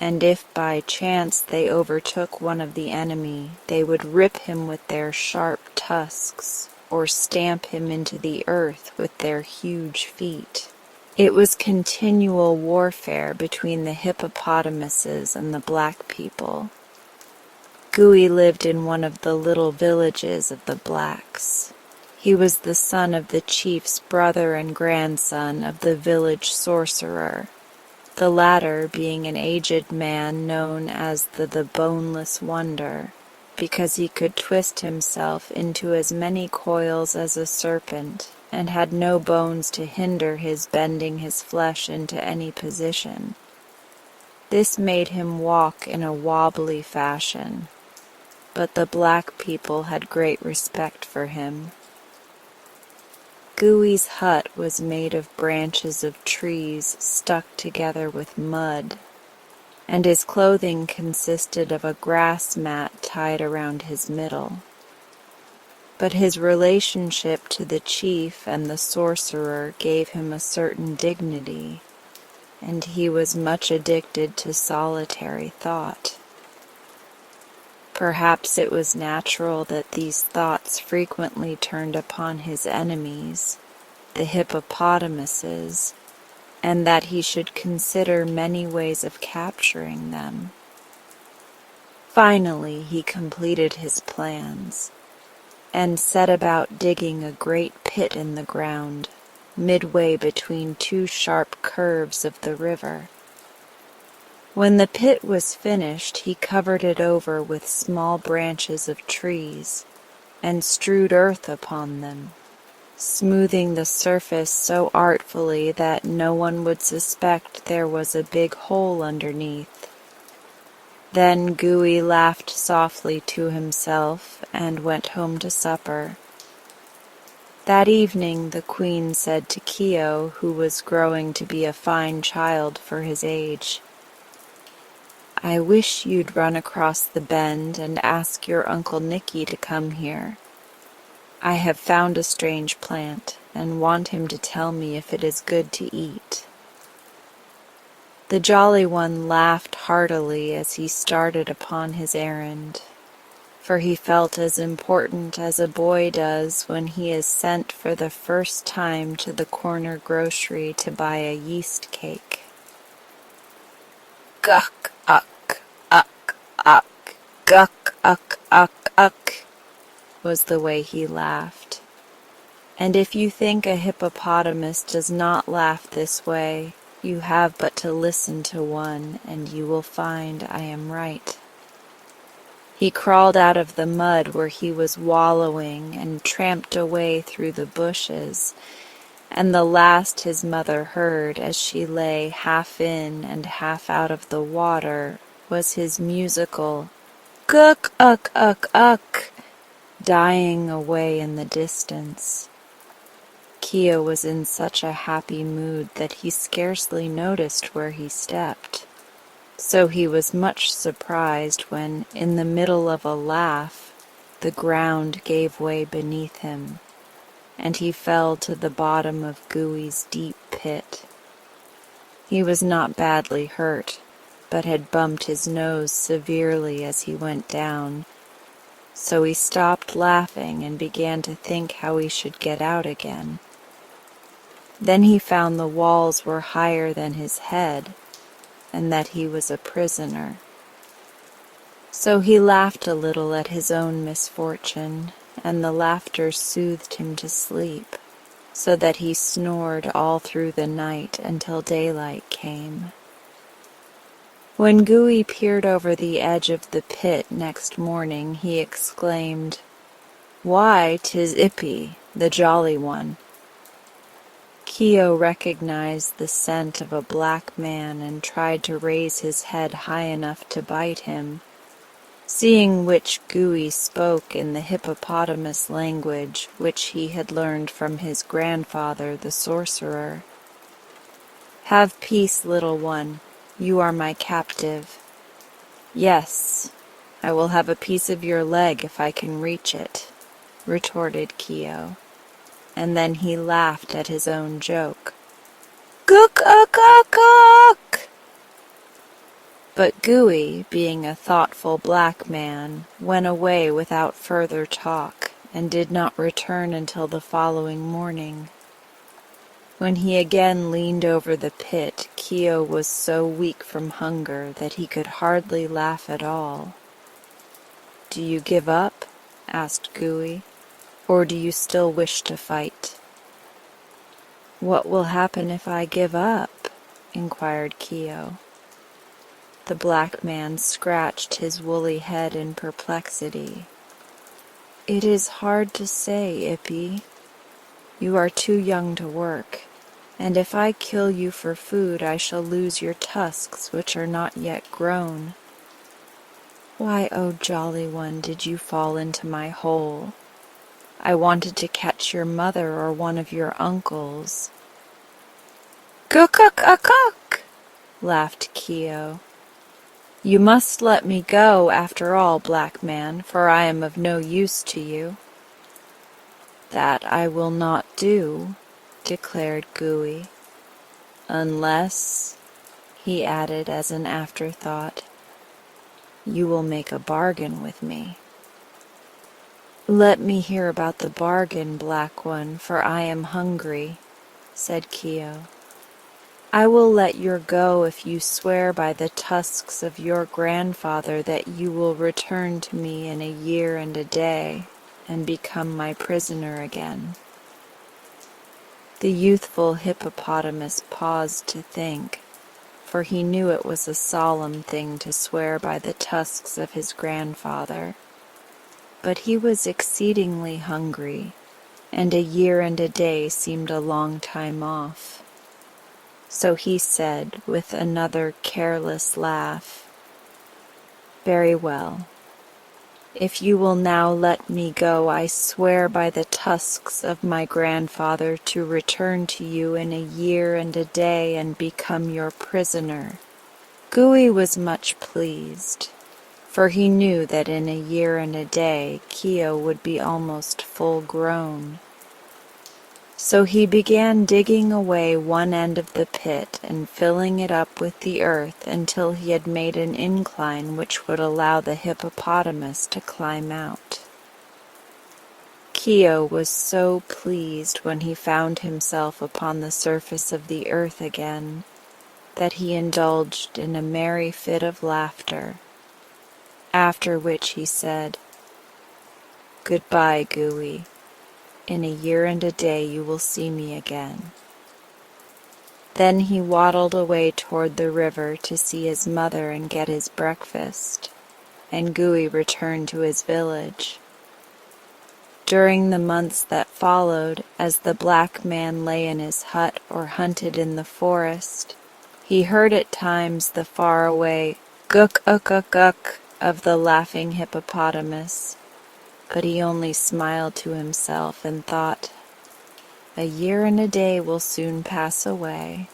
and if by chance they overtook one of the enemy, they would rip him with their sharp tusks, or stamp him into the earth with their huge feet. It was continual warfare between the hippopotamuses and the black people. Gui lived in one of the little villages of the blacks. He was the son of the chief's brother and grandson of the village sorcerer, the latter being an aged man known as the boneless wonder, because he could twist himself into as many coils as a serpent, and had no bones to hinder his bending his flesh into any position. This made him walk in a wobbly fashion, but the black people had great respect for him. Gui's hut was made of branches of trees stuck together with mud, and his clothing consisted of a grass mat tied around his middle. But his relationship to the chief and the sorcerer gave him a certain dignity, and he was much addicted to solitary thought. Perhaps it was natural that these thoughts frequently turned upon his enemies, the hippopotamuses, and that he should consider many ways of capturing them. Finally, he completed his plans and set about digging a great pit in the ground, midway between two sharp curves of the river. When the pit was finished, he covered it over with small branches of trees and strewed earth upon them, smoothing the surface so artfully that no one would suspect there was a big hole underneath. Then Gooey laughed softly to himself and went home to supper. That evening the queen said to Keo, who was growing to be a fine child for his age, "I wish you'd run across the bend and ask your Uncle Nicky to come here. I have found a strange plant and want him to tell me if it is good to eat." The Jolly One laughed heartily as he started upon his errand, for he felt as important as a boy does when he is sent for the first time to the corner grocery to buy a yeast cake. "Guck, uck, uck, uck, guck, uck, uck, uck," was the way he laughed. And if you think a hippopotamus does not laugh this way, you have but to listen to one, and you will find I am right. He crawled out of the mud where he was wallowing and tramped away through the bushes, and the last his mother heard as she lay half in and half out of the water was his musical "Guck, uck, uck, uck," dying away in the distance. Keo was in such a happy mood that he scarcely noticed where he stepped, so he was much surprised when, in the middle of a laugh, the ground gave way beneath him, and he fell to the bottom of Gooey's deep pit. He was not badly hurt, but had bumped his nose severely as he went down, so he stopped laughing and began to think how he should get out again. Then he found the walls were higher than his head, and that he was a prisoner. So he laughed a little at his own misfortune, and the laughter soothed him to sleep, so that he snored all through the night until daylight came. When Gooey peered over the edge of the pit next morning, he exclaimed, "Why, 'tis Ippy, the Jolly One." Keo recognized the scent of a black man and tried to raise his head high enough to bite him, seeing which Gooey spoke in the hippopotamus language which he had learned from his grandfather the sorcerer. "Have peace, little one, you are my captive." "Yes, I will have a piece of your leg if I can reach it," retorted Keo. And then he laughed at his own joke. "Gook, uck, uck, uck!" But Gooey, being a thoughtful black man, went away without further talk, and did not return until the following morning. When he again leaned over the pit, Keo was so weak from hunger that he could hardly laugh at all. "Do you give up?" asked Gooey, "or do you still wish to fight?" "What will happen if I give up?" inquired Keo. The black man scratched his woolly head in perplexity. "It is hard to say, Ippy. You are too young to work, and if I kill you for food I shall lose your tusks, which are not yet grown. Why, oh Jolly One, did you fall into my hole? I wanted to catch your mother or one of your uncles." "Cook-cook-a-cook!" laughed Keo. "You must let me go after all, black man, for I am of no use to you." "That I will not do," declared Gooey, "unless," he added as an afterthought, "you will make a bargain with me." "Let me hear about the bargain, Black One, for I am hungry," said Keo. I will let you go if you swear by the tusks of your grandfather that you will return to me in a year and a day and become my prisoner again." The youthful hippopotamus paused to think, for he knew it was a solemn thing to swear by the tusks of his grandfather. But he was exceedingly hungry, and a year and a day seemed a long time off. So he said, with another careless laugh, "Very well. If you will now let me go, I swear by the tusks of my grandfather to return to you in a year and a day and become your prisoner." Gooey was much pleased, for he knew that in a year and a day Keo would be almost full grown. So he began digging away one end of the pit and filling it up with the earth until he had made an incline which would allow the hippopotamus to climb out. Keo was so pleased when he found himself upon the surface of the earth again that he indulged in a merry fit of laughter, after which he said, "Goodbye, Gooey. In a year and a day you will see me again." Then he waddled away toward the river to see his mother and get his breakfast, and Gooey returned to his village. During the months that followed, as the black man lay in his hut or hunted in the forest, he heard at times the faraway "guk-uk-uk-uk" of the laughing hippopotamus, but he only smiled to himself and thought, "A year and a day will soon pass away."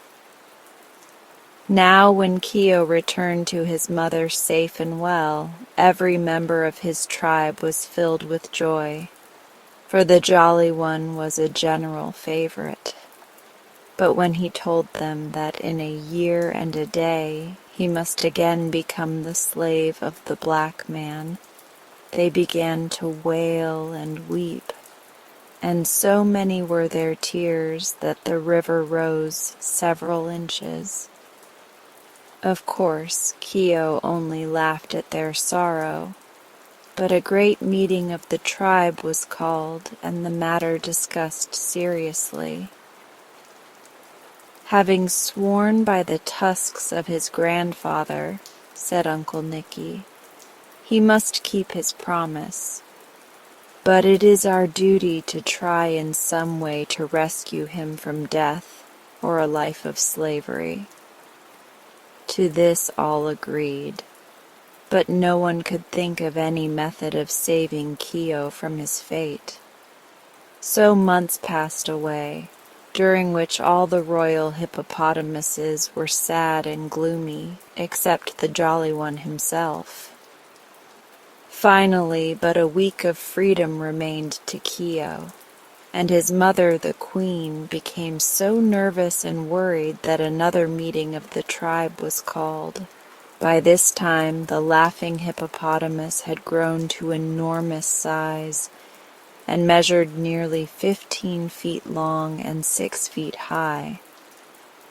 Now when Keo returned to his mother safe and well, every member of his tribe was filled with joy, for the Jolly One was a general favorite. But when he told them that in a year and a day he must again become the slave of the black man, they began to wail and weep, and so many were their tears that the river rose several inches. Of course, Keo only laughed at their sorrow, but a great meeting of the tribe was called and the matter discussed seriously. "Having sworn by the tusks of his grandfather," said Uncle Nicky, "he must keep his promise. But it is our duty to try in some way to rescue him from death or a life of slavery." To this all agreed, but no one could think of any method of saving Keo from his fate. So months passed away, during which all the royal hippopotamuses were sad and gloomy, except the Jolly One himself. Finally, but a week of freedom remained to Keo, and his mother, the queen, became so nervous and worried that another meeting of the tribe was called. By this time, the laughing hippopotamus had grown to enormous size and measured nearly 15 feet long and 6 feet high,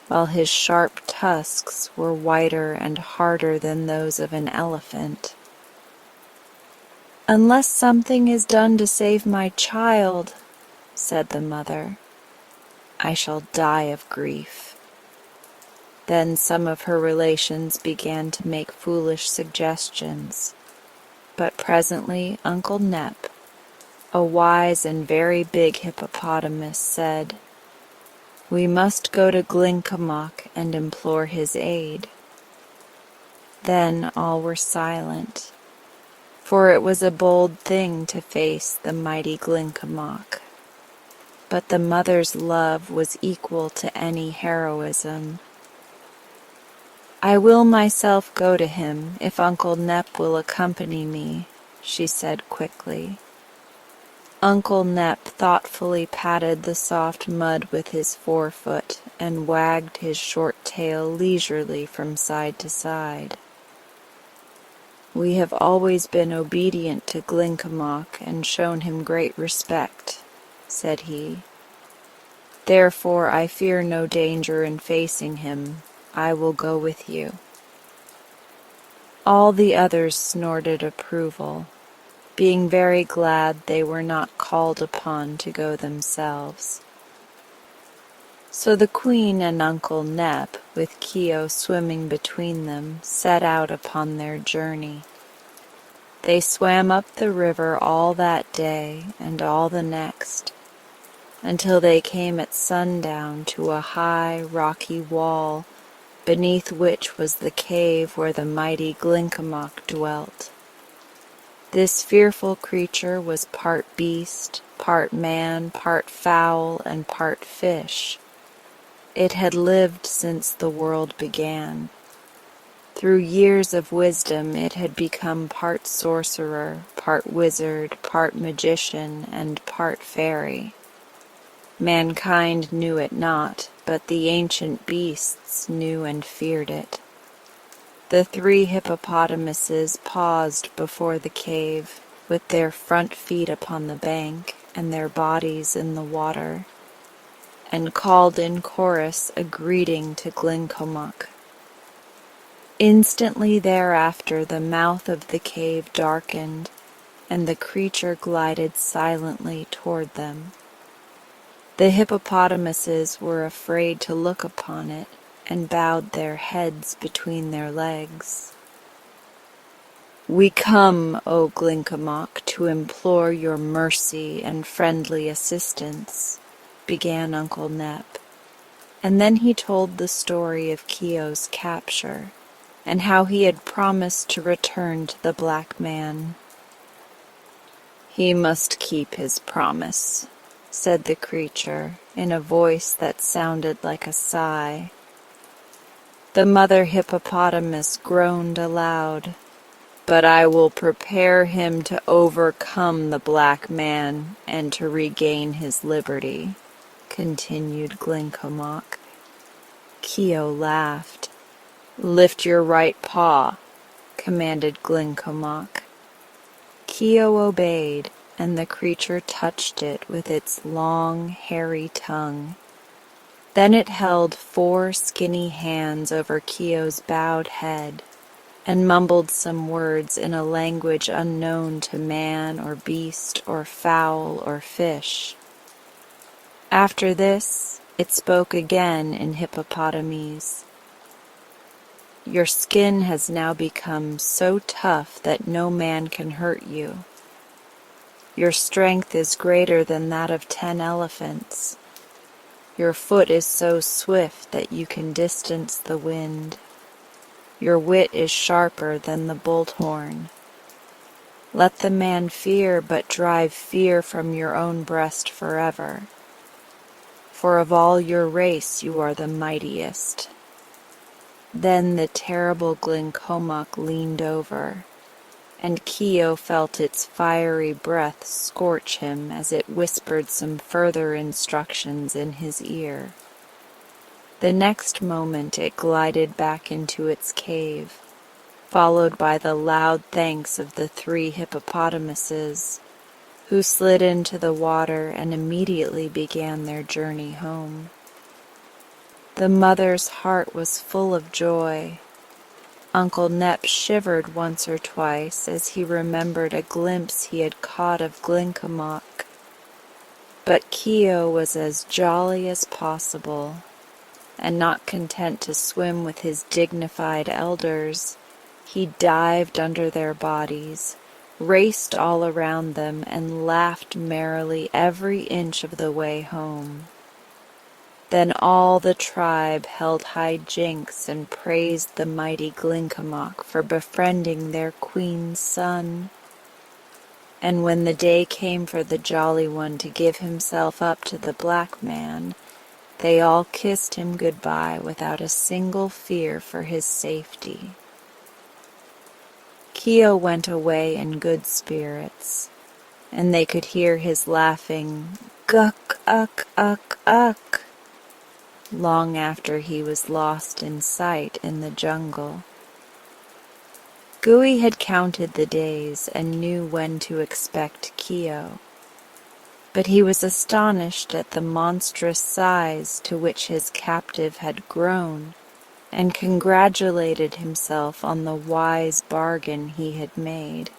while his sharp tusks were whiter and harder than those of an elephant. "Unless something is done to save my child," said the mother, "I shall die of grief." Then some of her relations began to make foolish suggestions, but presently Uncle Nep, a wise and very big hippopotamus, said, "We must go to Glinkomok and implore his aid." Then all were silent, for it was a bold thing to face the mighty Glinkomok. But the mother's love was equal to any heroism. "I will myself go to him if Uncle Nep will accompany me," she said quickly. Uncle Nep thoughtfully patted the soft mud with his forefoot and wagged his short tail leisurely from side to side. "We have always been obedient to Glinkomok and shown him great respect," said he. Therefore I fear no danger in facing him. I will go with you." All the others snorted approval, being very glad they were not called upon to go themselves. So the Queen and Uncle Nep, with Keo swimming between them, set out upon their journey. They swam up the river all that day and all the next, until they came at sundown to a high, rocky wall, beneath which was the cave where the mighty Glinkomok dwelt. This fearful creature was part beast, part man, part fowl, and part fish. It had lived since the world began. Through years of wisdom it had become part sorcerer, part wizard, part magician, and part fairy. Mankind knew it not, but the ancient beasts knew and feared it. The 3 hippopotamuses paused before the cave, with their front feet upon the bank and their bodies in the water, and called in chorus a greeting to Glinkomok. Instantly thereafter the mouth of the cave darkened, and the creature glided silently toward them. The hippopotamuses were afraid to look upon it, and bowed their heads between their legs. "We come, O Glinkomok, to implore your mercy and friendly assistance," began Uncle Nep, and then he told the story of Keo's capture, and how he had promised to return to the black man. "He must keep his promise," said the creature, in a voice that sounded like a sigh. The mother hippopotamus groaned aloud. "But I will prepare him to overcome the black man and to regain his liberty," continued Glinkomok. Keo laughed. "Lift your right paw," commanded Glinkomok. Keo obeyed, and the creature touched it with its long, hairy tongue. Then it held 4 skinny hands over Keo's bowed head, and mumbled some words in a language unknown to man or beast or fowl or fish. After this, it spoke again in hippopotamese. "Your skin has now become so tough that no man can hurt you. Your strength is greater than that of 10 elephants. Your foot is so swift that you can distance the wind. Your wit is sharper than the bullhorn. Let the man fear, but drive fear from your own breast forever. For of all your race you are the mightiest." Then the terrible Glinkomok leaned over, and Keo felt its fiery breath scorch him as it whispered some further instructions in his ear. The next moment it glided back into its cave, followed by the loud thanks of the 3 hippopotamuses, who slid into the water and immediately began their journey home. The mother's heart was full of joy. Uncle Nep shivered once or twice as he remembered a glimpse he had caught of Glinkomok, but Keo was as jolly as possible, and not content to swim with his dignified elders, he dived under their bodies, raced all around them, and laughed merrily every inch of the way home. Then all the tribe held high jinks and praised the mighty Glinkomok for befriending their queen's son. And when the day came for the Jolly One to give himself up to the black man, they all kissed him goodbye without a single fear for his safety. Keo went away in good spirits, and they could hear his laughing "Guk, uck, uck, uck," long after he was lost in sight in the jungle. Gooey had counted the days and knew when to expect Keo. But he was astonished at the monstrous size to which his captive had grown, and congratulated himself on the wise bargain he had made.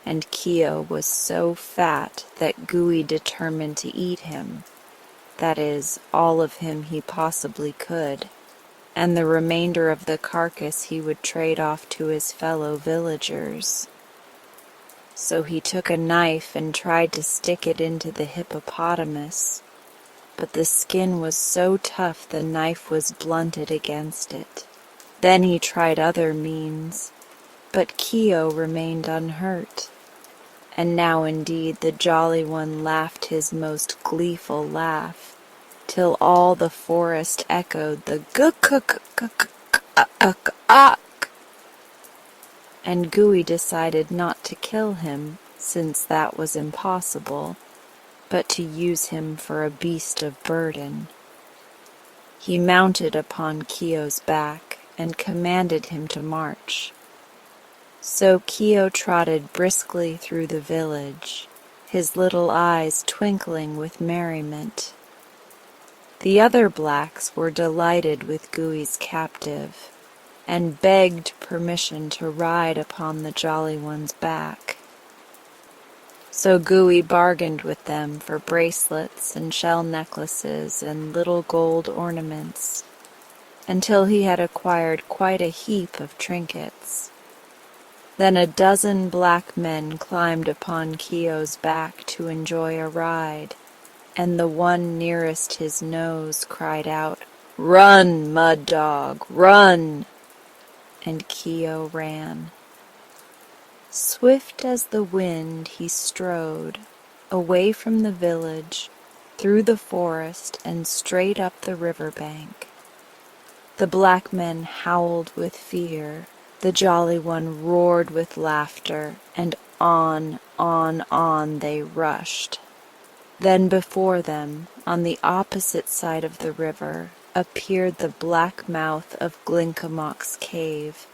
And Keo was so fat that Gui determined to eat him, that is, all of him he possibly could, and the remainder of the carcass he would trade off to his fellow villagers. So he took a knife and tried to stick it into the hippopotamus, but the skin was so tough the knife was blunted against it. Then he tried other means, but Keo remained unhurt. And now indeed the Jolly One laughed his most gleeful laugh, till all the forest echoed the guk-guk-guk-guk-guk-guk. And Gui decided not to kill him, since that was impossible, but to use him for a beast of burden. He mounted upon Keo's back and commanded him to march. So Keo trotted briskly through the village, his little eyes twinkling with merriment. The other blacks were delighted with Gui's captive, and begged permission to ride upon the Jolly One's back. So Gui bargained with them for bracelets and shell necklaces and little gold ornaments, until he had acquired quite a heap of trinkets. Then a dozen black men climbed upon Keo's back to enjoy a ride, and the one nearest his nose cried out, "Run, mud dog, run!" And Keo ran. Swift as the wind he strode, away from the village, through the forest and straight up the river bank. The black men howled with fear, the Jolly One roared with laughter, and on they rushed. Then before them, on the opposite side of the river, appeared the black mouth of Glinkomok's cave.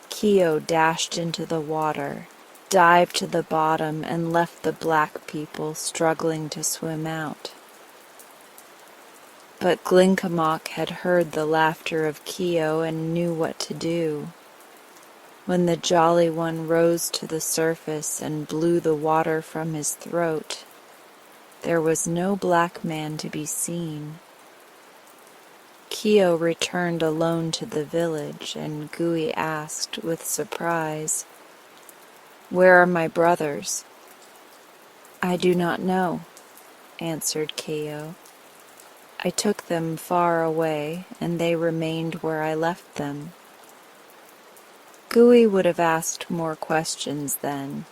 Keo dashed into the water, dived to the bottom, and left the black people struggling to swim out. But Glinkomok had heard the laughter of Keo and knew what to do. When the Jolly One rose to the surface and blew the water from his throat, there was no black man to be seen. Keo returned alone to the village, and Gui asked with surprise, "Where are my brothers?" "I do not know," answered Keo. "I took them far away, and they remained where I left them." Gui would have asked more questions then,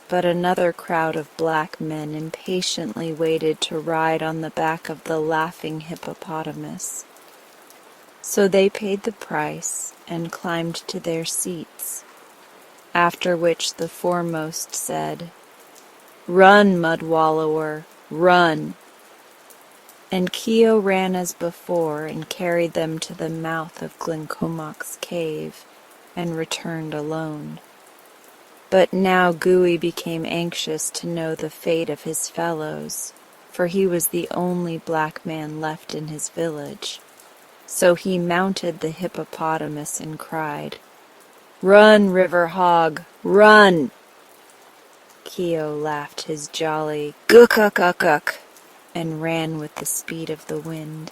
but another crowd of black men impatiently waited to ride on the back of the laughing hippopotamus. So they paid the price and climbed to their seats, after which the foremost said, "Run, mud wallower, run!" And Keo ran as before and carried them to the mouth of Glinkomok's cave, and returned alone. But now Gui became anxious to know the fate of his fellows, for he was the only black man left in his village. So he mounted the hippopotamus and cried, "Run, river hog, run!" Keo laughed his jolly "guk-guk-guk-guk" and ran with the speed of the wind.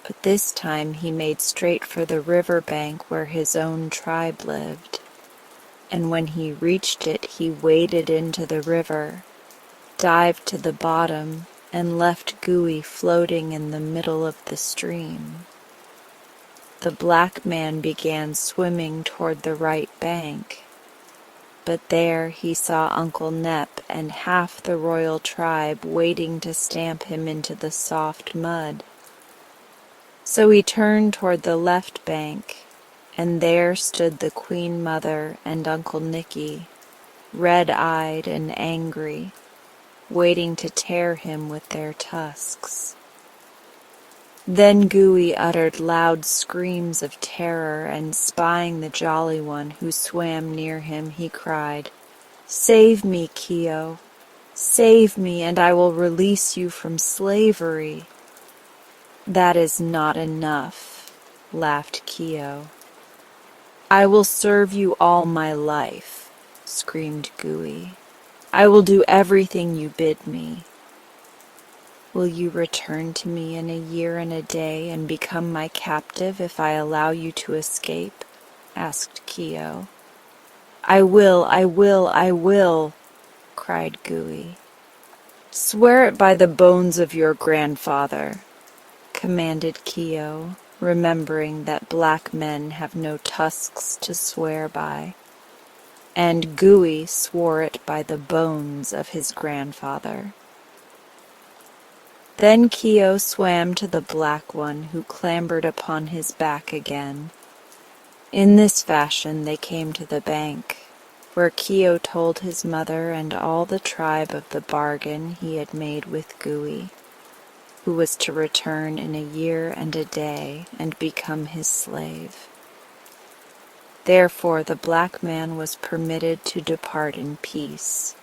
But this time he made straight for the river bank where his own tribe lived. And when he reached it, he waded into the river, dived to the bottom, and left Gui floating in the middle of the stream. The black man began swimming toward the right bank, but there he saw Uncle Nep and half the royal tribe waiting to stamp him into the soft mud. So he turned toward the left bank, and there stood the Queen Mother and Uncle Nicky, red-eyed and angry, waiting to tear him with their tusks. Then Gui uttered loud screams of terror, and spying the Jolly One who swam near him, he cried, "Save me, Keo! Save me, and I will release you from slavery." "That is not enough," laughed Keo. "I will serve you all my life," screamed Gooey. "I will do everything you bid me." "Will you return to me in a year and a day and become my captive if I allow you to escape?" asked Keo. "I will, I will, I will," cried Gooey. "Swear it by the bones of your grandfather," commanded Keo, remembering that black men have no tusks to swear by. And Gooey swore it by the bones of his grandfather. Then Keo swam to the black one, who clambered upon his back again. In this fashion they came to the bank, where Keo told his mother and all the tribe of the bargain he had made with Gooey, who was to return in a year and a day and become his slave. Therefore the black man was permitted to depart in peace,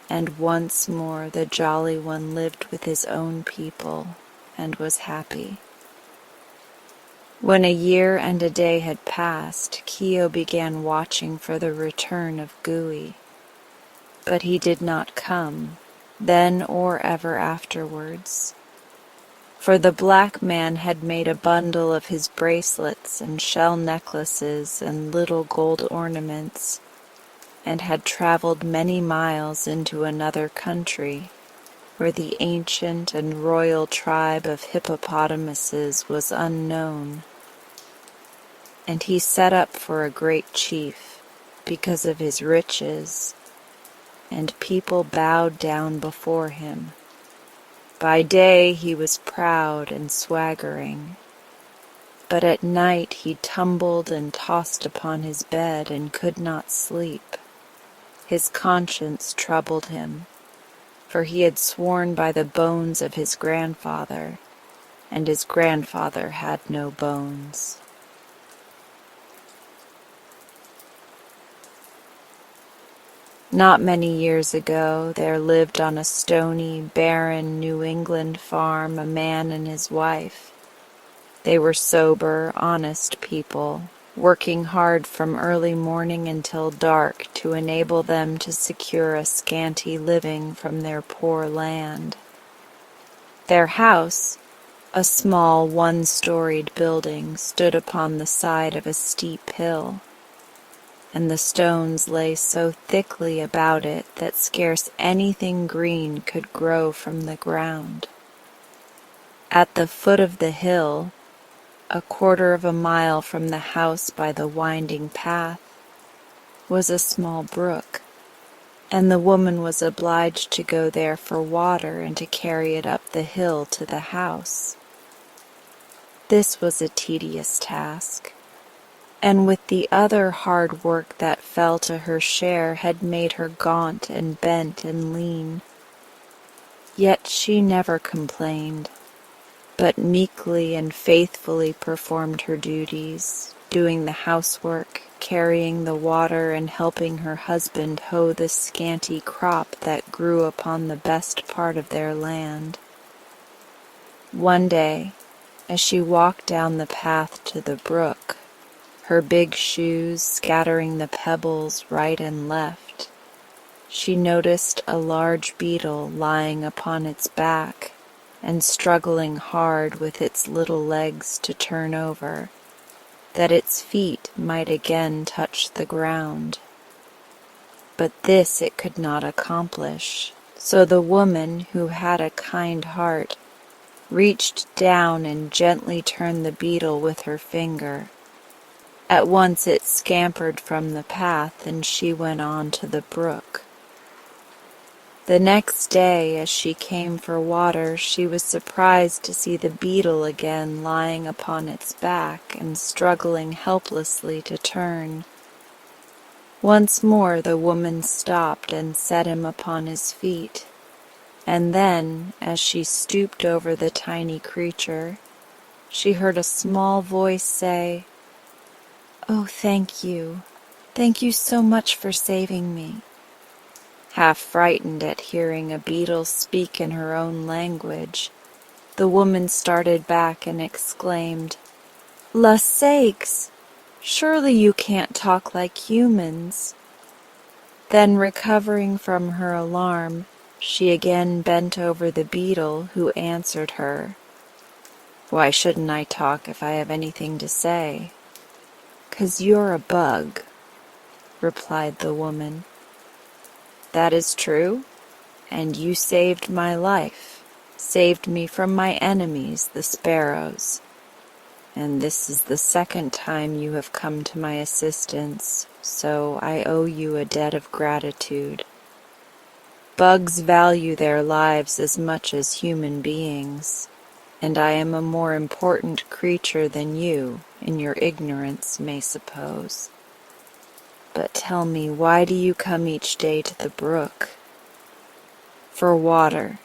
and once more the Jolly One lived with his own people and was happy. When a year and a day had passed, Keo began watching for the return of Gooey, but he did not come, then or ever afterwards. For the black man had made a bundle of his bracelets and shell necklaces and little gold ornaments, and had traveled many miles into another country, where the ancient and royal tribe of hippopotamuses was unknown. And he set up for a great chief, because of his riches, and people bowed down before him. By day he was proud and swaggering, but at night he tumbled and tossed upon his bed and could not sleep. His conscience troubled him, for he had sworn by the bones of his grandfather, and his grandfather had no bones. Not many years ago there lived on a stony, barren New England farm a man and his wife. They were sober, honest people, working hard from early morning until dark to enable them to secure a scanty living from their poor land. Their house, a small one-storied building, stood upon the side of a steep hill, and the stones lay so thickly about it that scarce anything green could grow from the ground. At the foot of the hill, a quarter of a mile from the house by the winding path, was a small brook, and the woman was obliged to go there for water and to carry it up the hill to the house. This was a tedious task, and with the other hard work that fell to her share had made her gaunt and bent and lean. Yet she never complained, but meekly and faithfully performed her duties, doing the housework, carrying the water, and helping her husband hoe the scanty crop that grew upon the best part of their land. One day, as she walked down the path to the brook, her big shoes scattering the pebbles right and left, she noticed a large beetle lying upon its back and struggling hard with its little legs to turn over, that its feet might again touch the ground. But this it could not accomplish, so the woman, who had a kind heart, reached down and gently turned the beetle with her finger. At once it scampered from the path, and she went on to the brook. The next day, as she came for water, she was surprised to see the beetle again lying upon its back and struggling helplessly to turn. Once more the woman stopped and set him upon his feet, and then, as she stooped over the tiny creature, she heard a small voice say, "Oh, thank you. Thank you so much for saving me." Half frightened at hearing a beetle speak in her own language, the woman started back and exclaimed, "La sakes! Surely you can't talk like humans." Then, recovering from her alarm, she again bent over the beetle, who answered her. "Why shouldn't I talk if I have anything to say?" "'Cause you're a bug," replied the woman. "That is true, and you saved my life, saved me from my enemies, the sparrows. And this is the second time you have come to my assistance, so I owe you a debt of gratitude. Bugs value their lives as much as human beings, and I am a more important creature than you, in your ignorance, may suppose. But tell me, why do you come each day to the brook?" "For water,"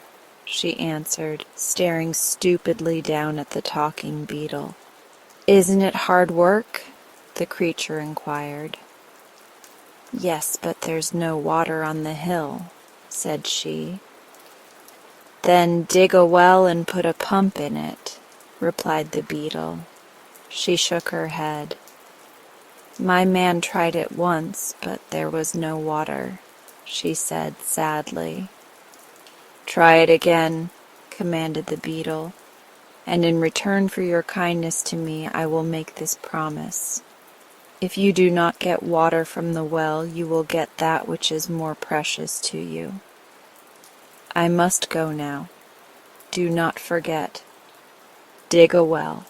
she answered, staring stupidly down at the talking beetle. "Isn't it hard work?" the creature inquired. "Yes, but there's no water on the hill," said she. "Then dig a well and put a pump in it," replied the beetle. She shook her head. "My man tried it once, but there was no water," she said sadly. "Try it again," commanded the beetle, "and in return for your kindness to me I will make this promise. If you do not get water from the well, you will get that which is more precious to you. I must go now. Do not forget. Dig a well."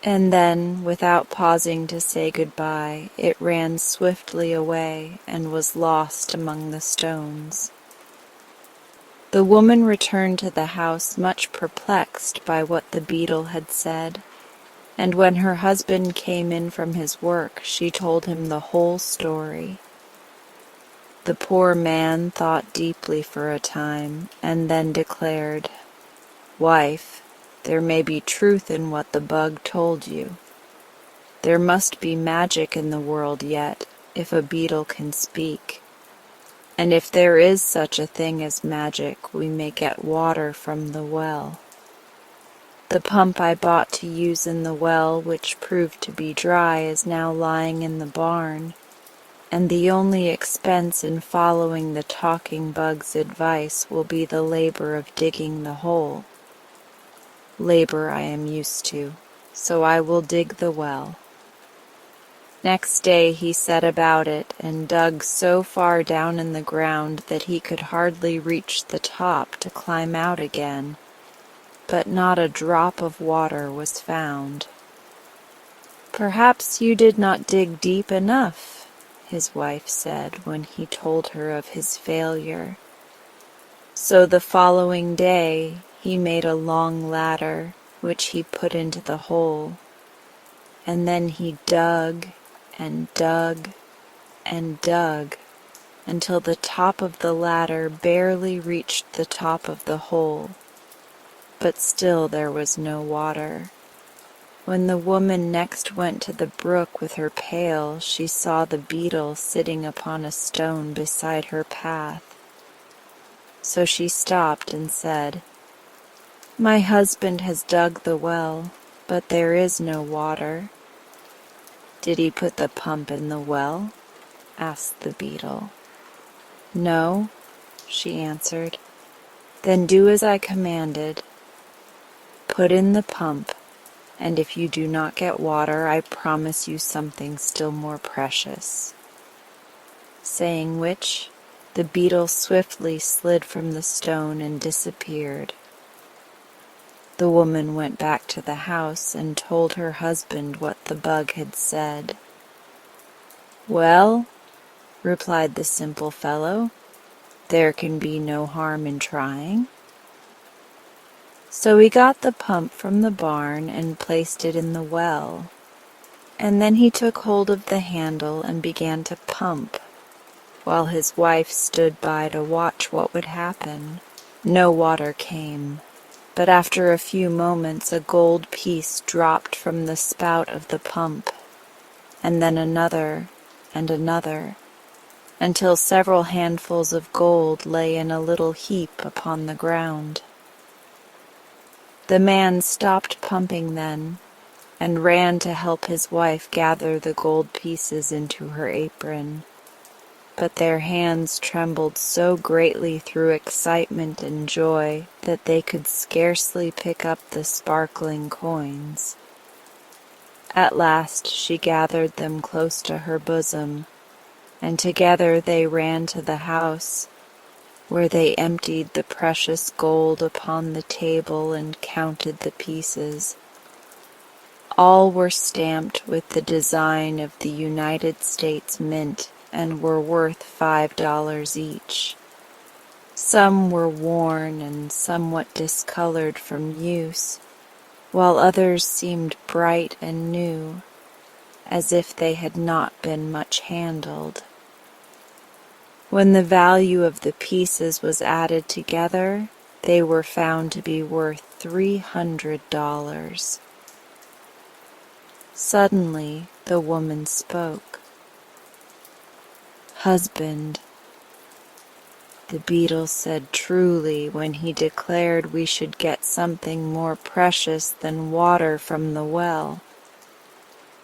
And then, without pausing to say goodbye, it ran swiftly away and was lost among the stones. The woman returned to the house much perplexed by what the beetle had said, and when her husband came in from his work, she told him the whole story. The poor man thought deeply for a time, and then declared, "Wife, there may be truth in what the bug told you. There must be magic in the world yet, if a beetle can speak. And if there is such a thing as magic, we may get water from the well. The pump I bought to use in the well, which proved to be dry, is now lying in the barn, and the only expense in following the talking bug's advice will be the labor of digging the hole. Labor I am used to, so I will dig the well." Next day he set about it and dug so far down in the ground that he could hardly reach the top to climb out again, but not a drop of water was found. "Perhaps you did not dig deep enough," his wife said when he told her of his failure. So the following day he made a long ladder, which he put into the hole, and then he dug and dug and dug until the top of the ladder barely reached the top of the hole, but still there was no water. When the woman next went to the brook with her pail, she saw the beetle sitting upon a stone beside her path. So she stopped and said, "My husband has dug the well, but there is no water." "Did he put the pump in the well?" asked the beetle. "No," she answered. "Then do as I commanded. Put in the pump, and if you do not get water, I promise you something still more precious." Saying which, the beetle swiftly slid from the stone and disappeared. The woman went back to the house and told her husband what the bug had said. "Well," replied the simple fellow, "there can be no harm in trying." So he got the pump from the barn and placed it in the well, and then he took hold of the handle and began to pump, while his wife stood by to watch what would happen. No water came, but after a few moments a gold piece dropped from the spout of the pump, and then another and another. until several handfuls of gold lay in a little heap upon the ground. The man stopped pumping then, and ran to help his wife gather the gold pieces into her apron. But their hands trembled so greatly through excitement and joy that they could scarcely pick up the sparkling coins. At last she gathered them close to her bosom, and together they ran to the house, where they emptied the precious gold upon the table and counted the pieces. All were stamped with the design of the United States Mint and were worth $5 each. Some were worn and somewhat discolored from use, while others seemed bright and new, as if they had not been much handled. When the value of the pieces was added together, they were found to be worth $300. Suddenly the woman spoke. "Husband," the beetle said truly when he declared we should get something more precious than water from the well.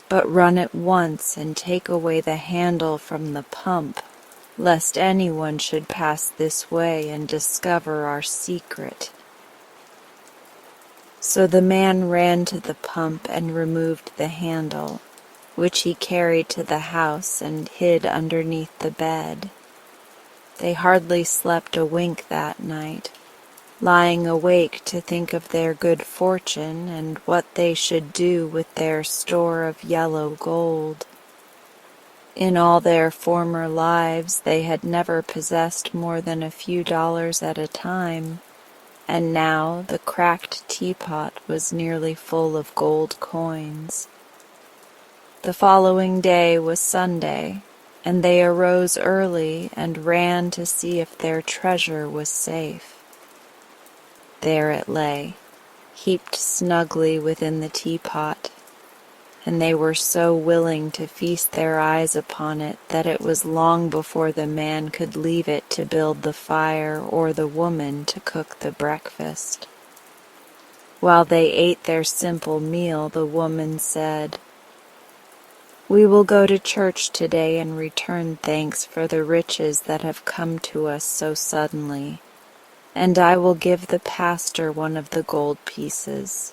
"But run at once and take away the handle from the pump, lest anyone should pass this way and discover our secret." So the man ran to the pump and removed the handle, which he carried to the house and hid underneath the bed. They hardly slept a wink that night, lying awake to think of their good fortune and what they should do with their store of yellow gold. In all their former lives they had never possessed more than a few dollars at a time, and now the cracked teapot was nearly full of gold coins. The following day was Sunday, and they arose early and ran to see if their treasure was safe. There it lay, heaped snugly within the teapot, and they were so willing to feast their eyes upon it that it was long before the man could leave it to build the fire or the woman to cook the breakfast. While they ate their simple meal, the woman said, "We will go to church today and return thanks for the riches that have come to us so suddenly, and I will give the pastor one of the gold pieces."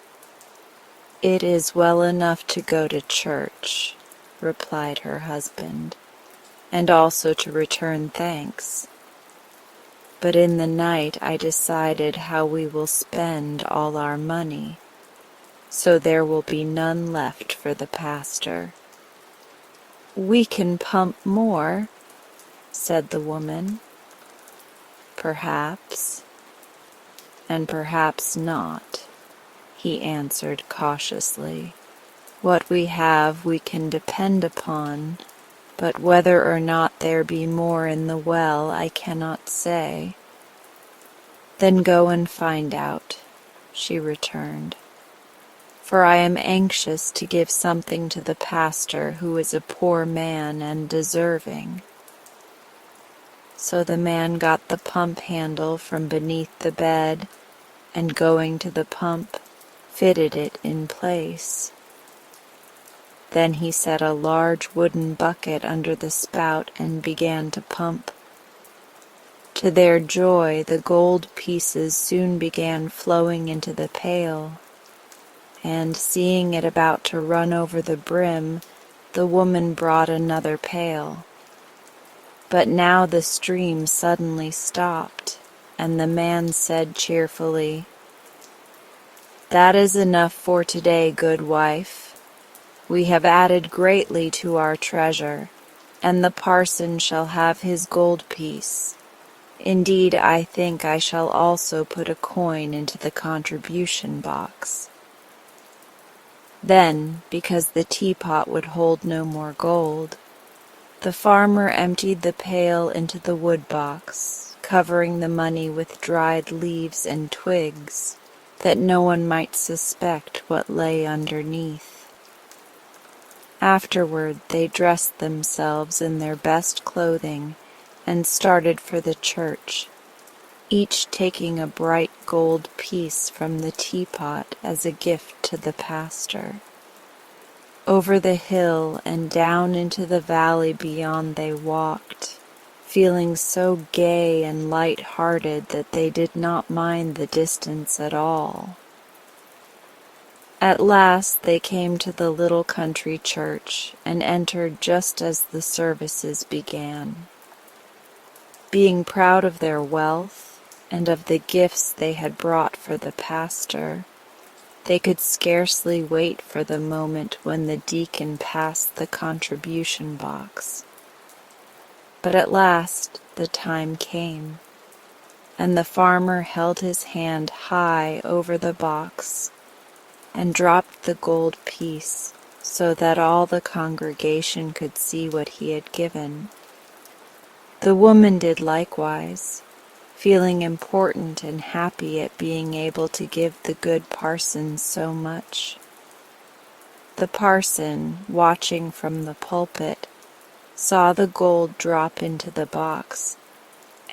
"It is well enough to go to church," replied her husband, "and also to return thanks. But in the night I decided how we will spend all our money, so there will be none left for the pastor." "We can pump more," said the woman. "Perhaps, and perhaps not," he answered cautiously. "What we have we can depend upon, but whether or not there be more in the well I cannot say." "Then go and find out," she returned, "for I am anxious to give something to the pastor, who is a poor man and deserving." So the man got the pump handle from beneath the bed, and going to the pump, fitted it in place. Then he set a large wooden bucket under the spout and began to pump. To their joy, the gold pieces soon began flowing into the pail, and seeing it about to run over the brim, the woman brought another pail. But now the stream suddenly stopped, and the man said cheerfully, "That is enough for today, good wife. We have added greatly to our treasure, and the parson shall have his gold piece. Indeed, I think I shall also put a coin into the contribution box." Then, because the teapot would hold no more gold, the farmer emptied the pail into the wood box, covering the money with dried leaves and twigs, that no one might suspect what lay underneath. Afterward they dressed themselves in their best clothing and started for the church, each taking a bright gold piece from the teapot as a gift to the pastor. Over the hill and down into the valley beyond they walked, feeling so gay and light-hearted that they did not mind the distance at all. At last they came to the little country church and entered just as the services began. Being proud of their wealth and of the gifts they had brought for the pastor, they could scarcely wait for the moment when the deacon passed the contribution box. But at last the time came, and the farmer held his hand high over the box and dropped the gold piece so that all the congregation could see what he had given. The woman did likewise, feeling important and happy at being able to give the good parson so much. The parson, watching from the pulpit, saw the gold drop into the box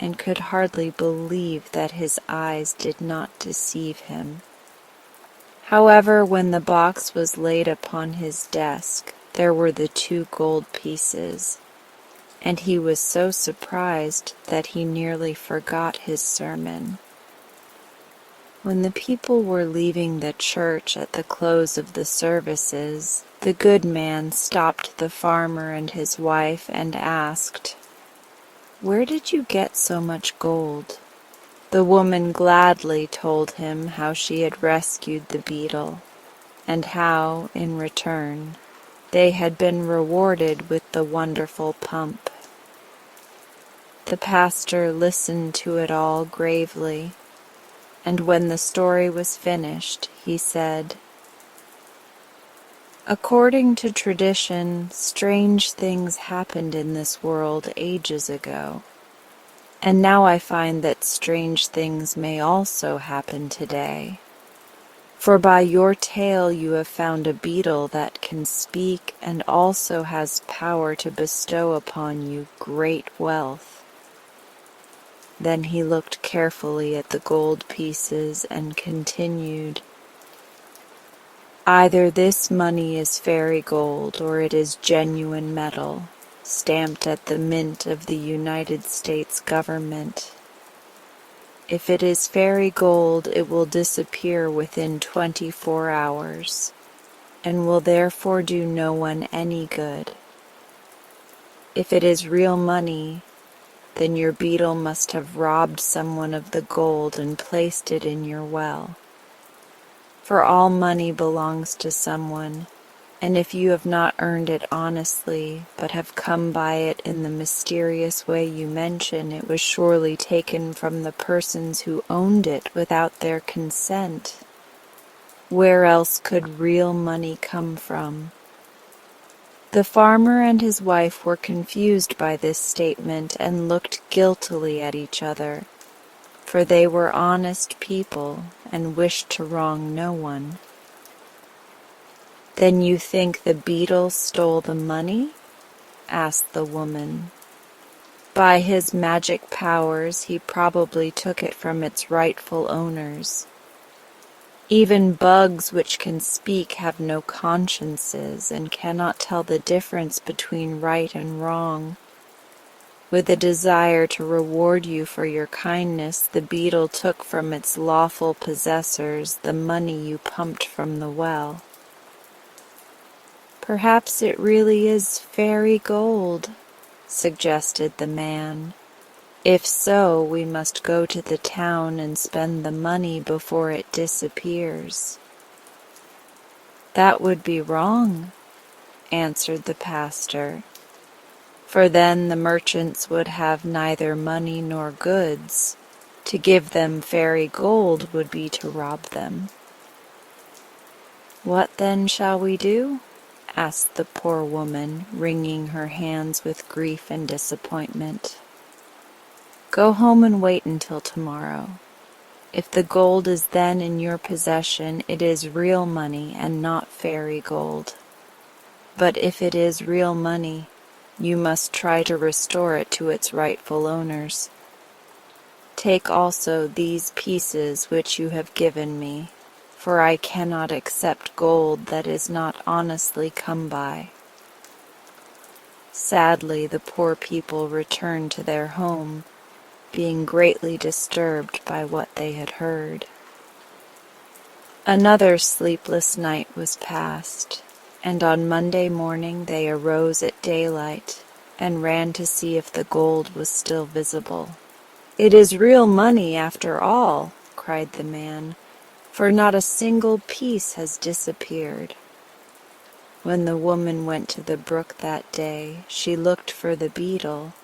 and could hardly believe that his eyes did not deceive him. However, when the box was laid upon his desk, there were the 2 gold pieces, and he was so surprised that he nearly forgot his sermon. When the people were leaving the church at the close of the services, the good man stopped the farmer and his wife and asked, "Where did you get so much gold?" The woman gladly told him how she had rescued the beetle, and how, in return, they had been rewarded with the wonderful pump. The pastor listened to it all gravely, and when the story was finished, he said, "According to tradition, strange things happened in this world ages ago. And now I find that strange things may also happen today. For by your tale you have found a beetle that can speak and also has power to bestow upon you great wealth." Then he looked carefully at the gold pieces and continued, "Either this money is fairy gold or it is genuine metal, stamped at the mint of the United States government. If it is fairy gold, it will disappear within 24 hours, and will therefore do no one any good. If it is real money, then your beetle must have robbed someone of the gold and placed it in your well. For all money belongs to someone, and if you have not earned it honestly, but have come by it in the mysterious way you mention, it was surely taken from the persons who owned it without their consent. Where else could real money come from?" The farmer and his wife were confused by this statement and looked guiltily at each other, for they were honest people and wished to wrong no one. "Then you think the beetle stole the money?" asked the woman. "By his magic powers he probably took it from its rightful owners. Even bugs which can speak have no consciences and cannot tell the difference between right and wrong. With a desire to reward you for your kindness, the beetle took from its lawful possessors the money you pumped from the well." "Perhaps it really is fairy gold," suggested the man. "If so, we must go to the town and spend the money before it disappears." "That would be wrong," answered the pastor, "for then the merchants would have neither money nor goods. To give them fairy gold would be to rob them." "What then shall we do?" asked the poor woman, wringing her hands with grief and disappointment. "Go home and wait until tomorrow. If the gold is then in your possession, it is real money and not fairy gold. But if it is real money, You must try to restore it to its rightful owners. Take also these pieces which you have given me, for I cannot accept gold that is not honestly come by." Sadly, the poor people returned to their home, being greatly disturbed by what they had heard. Another sleepless night was passed, and on Monday morning they arose at daylight and ran to see if the gold was still visible. "It is real money after all," cried the man, "for not a single piece has disappeared." When the woman went to the brook that day, she looked for the beetle,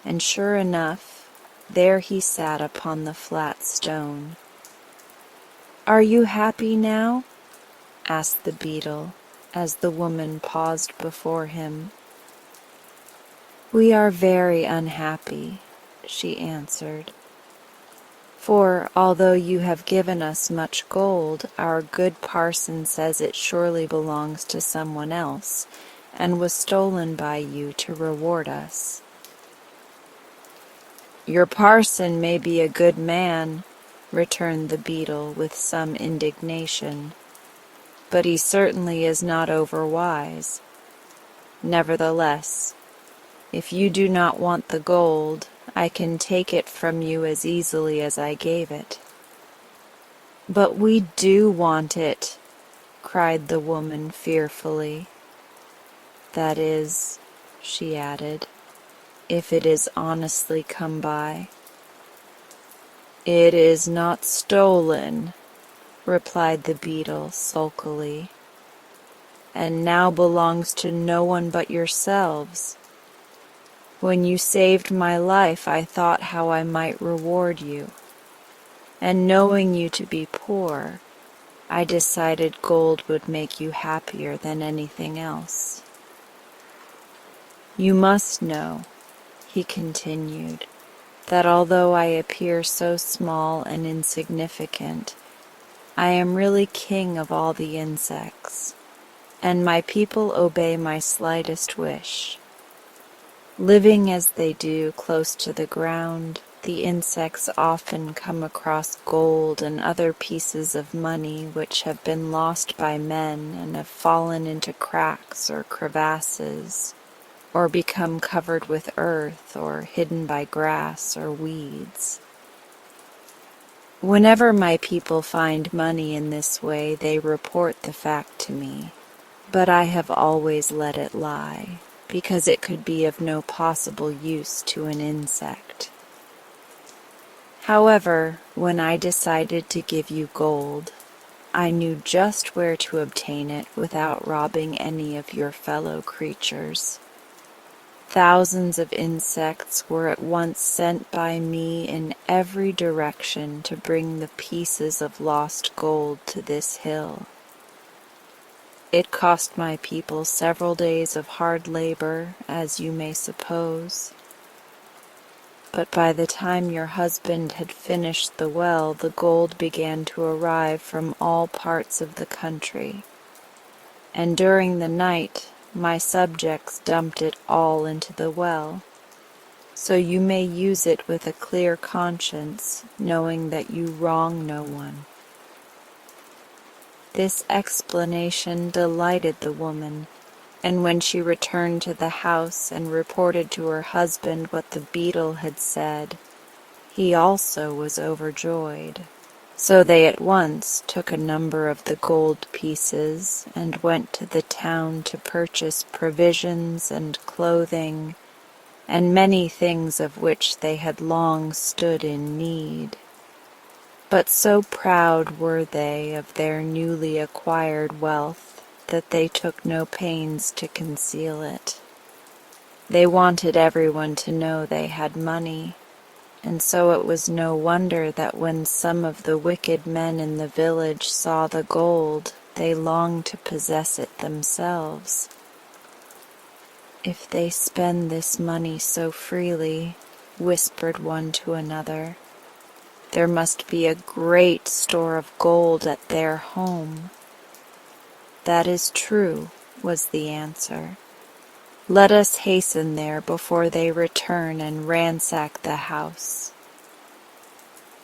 and sure enough, there he sat upon the flat stone. "Are you happy now?" asked the beetle, as the woman paused before him. "We are very unhappy," she answered. "For, although you have given us much gold, our good parson says it surely belongs to someone else, and was stolen by you to reward us." "Your parson may be a good man," returned the beetle with some indignation, "but he certainly is not overwise. Nevertheless, if you do not want the gold, I can take it from you as easily as I gave it." "But we do want it," cried the woman fearfully. "That is," she added, "if it is honestly come by." "It is not stolen," replied the beetle sulkily, "and now belongs to no one but yourselves. When you saved my life, I thought how I might reward you, and knowing you to be poor, I decided gold would make you happier than anything else. You must know," he continued, "that although I appear so small and insignificant, I am really king of all the insects, and my people obey my slightest wish. Living as they do close to the ground, the insects often come across gold and other pieces of money which have been lost by men and have fallen into cracks or crevasses, or become covered with earth or hidden by grass or weeds. Whenever my people find money in this way, they report the fact to me, but I have always let it lie, because it could be of no possible use to an insect. However, when I decided to give you gold, I knew just where to obtain it without robbing any of your fellow creatures. Thousands of insects were at once sent by me in every direction to bring the pieces of lost gold to this hill. It cost my people several days of hard labor, as you may suppose. But by the time your husband had finished the well, the gold began to arrive from all parts of the country, and during the night my subjects dumped it all into the well, so you may use it with a clear conscience, knowing that you wrong no one." This explanation delighted the woman, and when she returned to the house and reported to her husband what the beetle had said, he also was overjoyed. So they at once took a number of the gold pieces and went to the town to purchase provisions and clothing, and many things of which they had long stood in need. But so proud were they of their newly acquired wealth that they took no pains to conceal it. They wanted everyone to know they had money, and so it was no wonder that when some of the wicked men in the village saw the gold, they longed to possess it themselves. "If they spend this money so freely," whispered one to another, "there must be a great store of gold at their home." "That is true," was the answer. Let us hasten there before they return and ransack the house."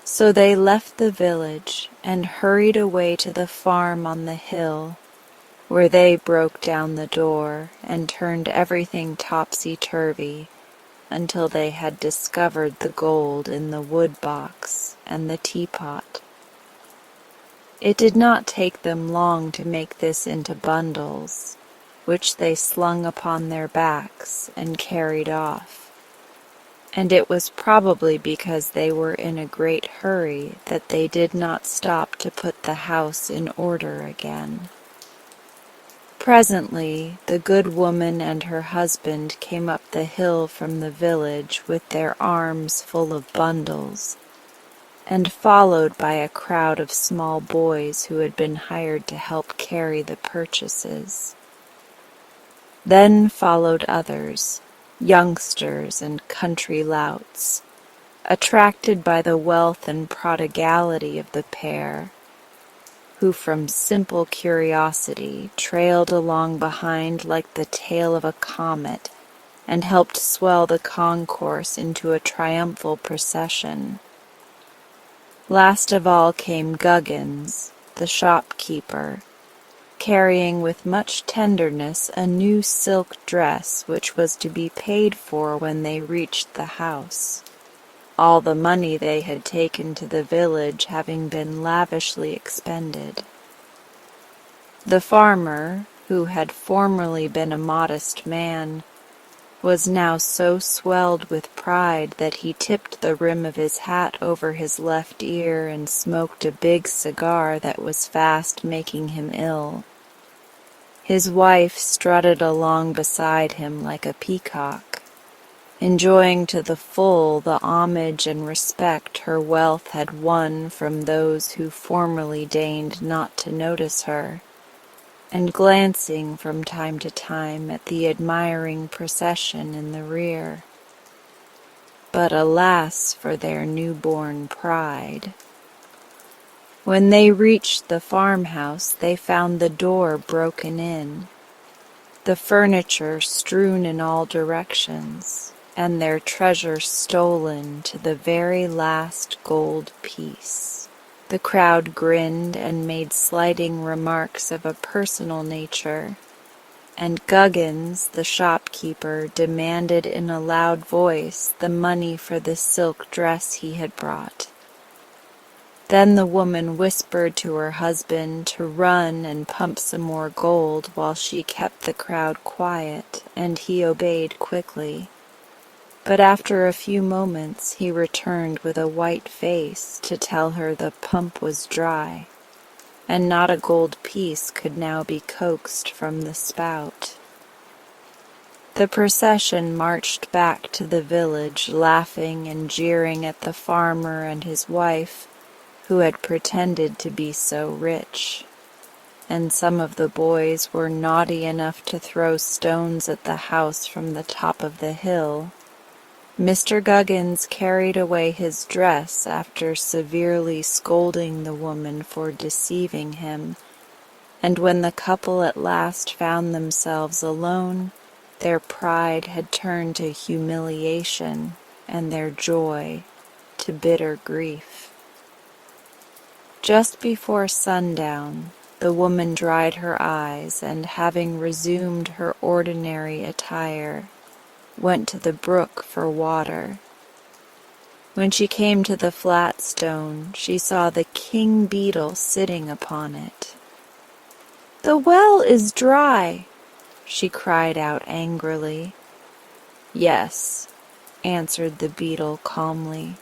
So they left the village and hurried away to the farm on the hill, where they broke down the door and turned everything topsy-turvy until they had discovered the gold in the wood box and the teapot. It did not take them long to make this into bundles, which they slung upon their backs and carried off, and it was probably because they were in a great hurry that they did not stop to put the house in order again. Presently the good woman and her husband came up the hill from the village with their arms full of bundles, and followed by a crowd of small boys who had been hired to help carry the purchases. Then followed others, youngsters and country louts, attracted by the wealth and prodigality of the pair, who from simple curiosity trailed along behind like the tail of a comet and helped swell the concourse into a triumphal procession. Last of all came Guggins, the shopkeeper, carrying with much tenderness a new silk dress which was to be paid for when they reached the house, all the money they had taken to the village having been lavishly expended. The farmer, who had formerly been a modest man, was now so swelled with pride that he tipped the rim of his hat over his left ear and smoked a big cigar that was fast making him ill. His wife strutted along beside him like a peacock, enjoying to the full the homage and respect her wealth had won from those who formerly deigned not to notice her, and glancing from time to time at the admiring procession in the rear. But alas for their newborn pride! When they reached the farmhouse, they found the door broken in, the furniture strewn in all directions, and their treasure stolen to the very last gold piece. The crowd grinned and made slighting remarks of a personal nature, and Guggins, the shopkeeper, demanded in a loud voice the money for the silk dress he had brought. Then the woman whispered to her husband to run and pump some more gold while she kept the crowd quiet, and he obeyed quickly. But after a few moments he returned with a white face to tell her the pump was dry, and not a gold piece could now be coaxed from the spout. The procession marched back to the village, laughing and jeering at the farmer and his wife, who had pretended to be so rich, and some of the boys were naughty enough to throw stones at the house from the top of the hill. Mr. Guggins carried away his dress after severely scolding the woman for deceiving him, and when the couple at last found themselves alone, their pride had turned to humiliation and their joy to bitter grief. Just before sundown, the woman dried her eyes and, having resumed her ordinary attire, went to the brook for water. When she came to the flat stone, she saw the king beetle sitting upon it. "The well is dry," she cried out angrily. "Yes," answered the beetle calmly.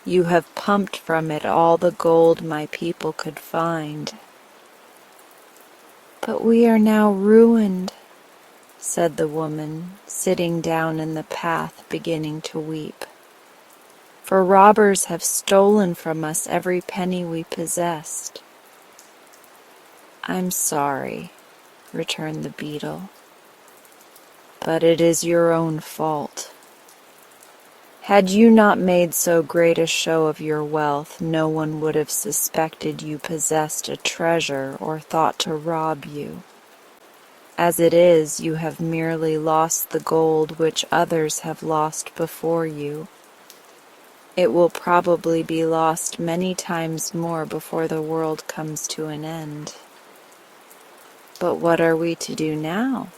"You have pumped from it all the gold my people could find." "But we are now ruined," said the woman, sitting down in the path beginning to weep. "For robbers have stolen from us every penny we possessed." "I'm sorry," returned the beetle, "but it is your own fault. Had you not made so great a show of your wealth, no one would have suspected you possessed a treasure or thought to rob you. As it is, you have merely lost the gold which others have lost before you. It will probably be lost many times more before the world comes to an end." "But what are we to do now?"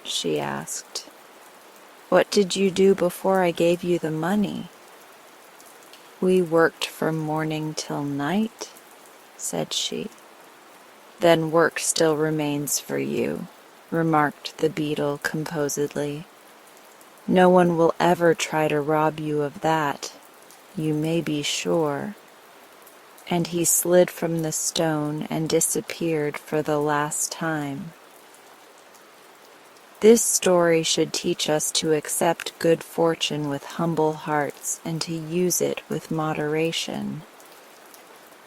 she asked. "What did you do before I gave you the money?" "We worked from morning till night," said she. "Then work still remains for you," remarked the beetle composedly. "No one will ever try to rob you of that, you may be sure." And he slid from the stone and disappeared for the last time. This story should teach us to accept good fortune with humble hearts and to use it with moderation.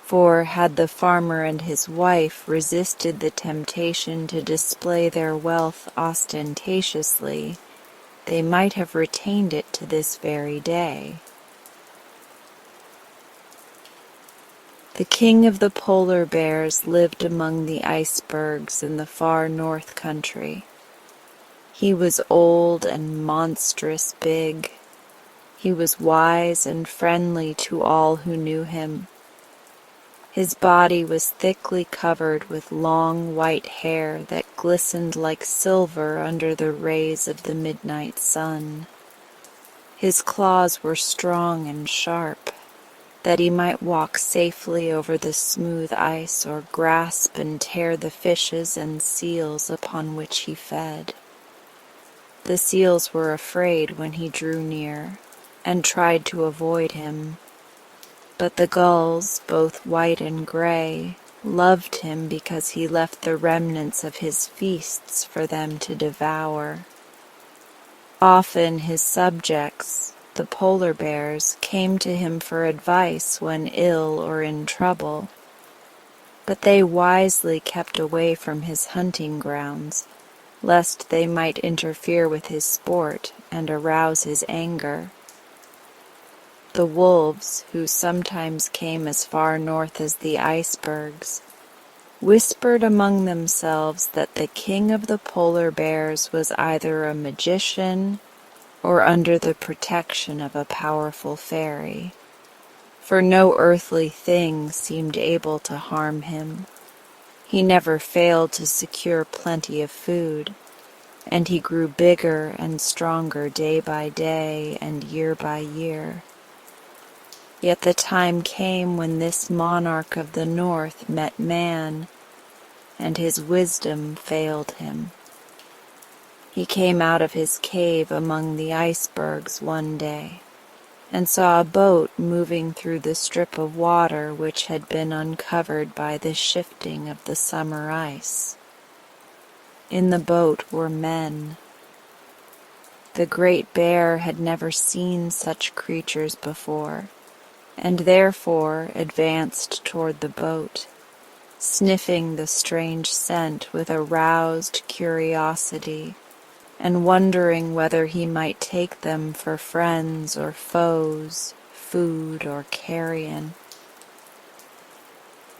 For had the farmer and his wife resisted the temptation to display their wealth ostentatiously, they might have retained it to this very day. The king of the polar bears lived among the icebergs in the far north country. He was old and monstrous big. He was wise and friendly to all who knew him. His body was thickly covered with long white hair that glistened like silver under the rays of the midnight sun. His claws were strong and sharp, that he might walk safely over the smooth ice or grasp and tear the fishes and seals upon which he fed. The seals were afraid when he drew near, and tried to avoid him. But the gulls, both white and gray, loved him because he left the remnants of his feasts for them to devour. Often his subjects, the polar bears, came to him for advice when ill or in trouble, but they wisely kept away from his hunting grounds, lest they might interfere with his sport and arouse his anger. The wolves, who sometimes came as far north as the icebergs, whispered among themselves that the king of the polar bears was either a magician or under the protection of a powerful fairy, for no earthly thing seemed able to harm him. He never failed to secure plenty of food, and he grew bigger and stronger day by day and year by year. Yet the time came when this monarch of the north met man, and his wisdom failed him. He came out of his cave among the icebergs one day, and saw a boat moving through the strip of water which had been uncovered by the shifting of the summer ice. In the boat were men. The great bear had never seen such creatures before, and therefore advanced toward the boat, sniffing the strange scent with aroused curiosity, and wondering whether he might take them for friends or foes, food or carrion.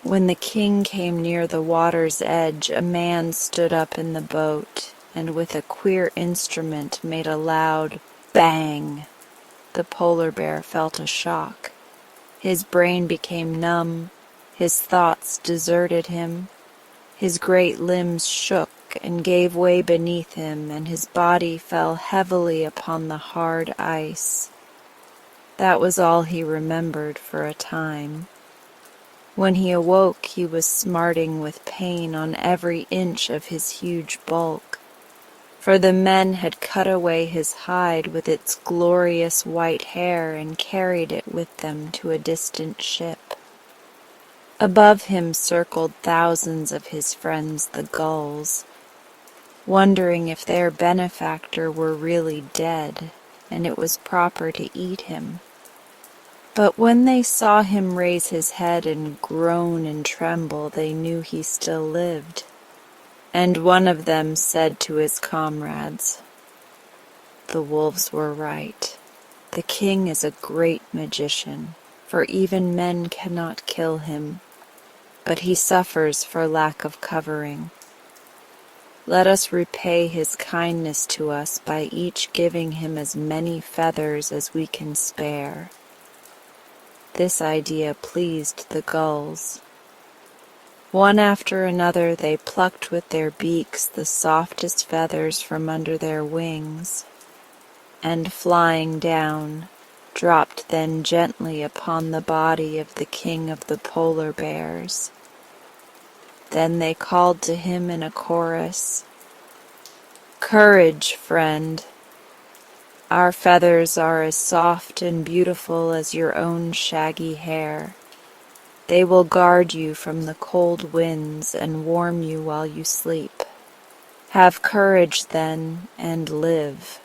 When the king came near the water's edge, a man stood up in the boat, and with a queer instrument made a loud bang. The polar bear felt a shock. His brain became numb, his thoughts deserted him, his great limbs shook and gave way beneath him, and his body fell heavily upon the hard ice. That was all he remembered for a time. When he awoke, he was smarting with pain on every inch of his huge bulk, for the men had cut away his hide with its glorious white hair and carried it with them to a distant ship. Above him circled thousands of his friends the gulls, wondering if their benefactor were really dead and it was proper to eat him. But when they saw him raise his head and groan and tremble, they knew he still lived. And one of them said to his comrades, "The wolves were right. The king is a great magician, for even men cannot kill him, but he suffers for lack of covering. Let us repay his kindness to us by each giving him as many feathers as we can spare." This idea pleased the gulls. One after another they plucked with their beaks the softest feathers from under their wings, and flying down, dropped then gently upon the body of the king of the polar bears. Then they called to him in a chorus, "Courage, friend! Our feathers are as soft and beautiful as your own shaggy hair. They will guard you from the cold winds and warm you while you sleep. Have courage then, and live."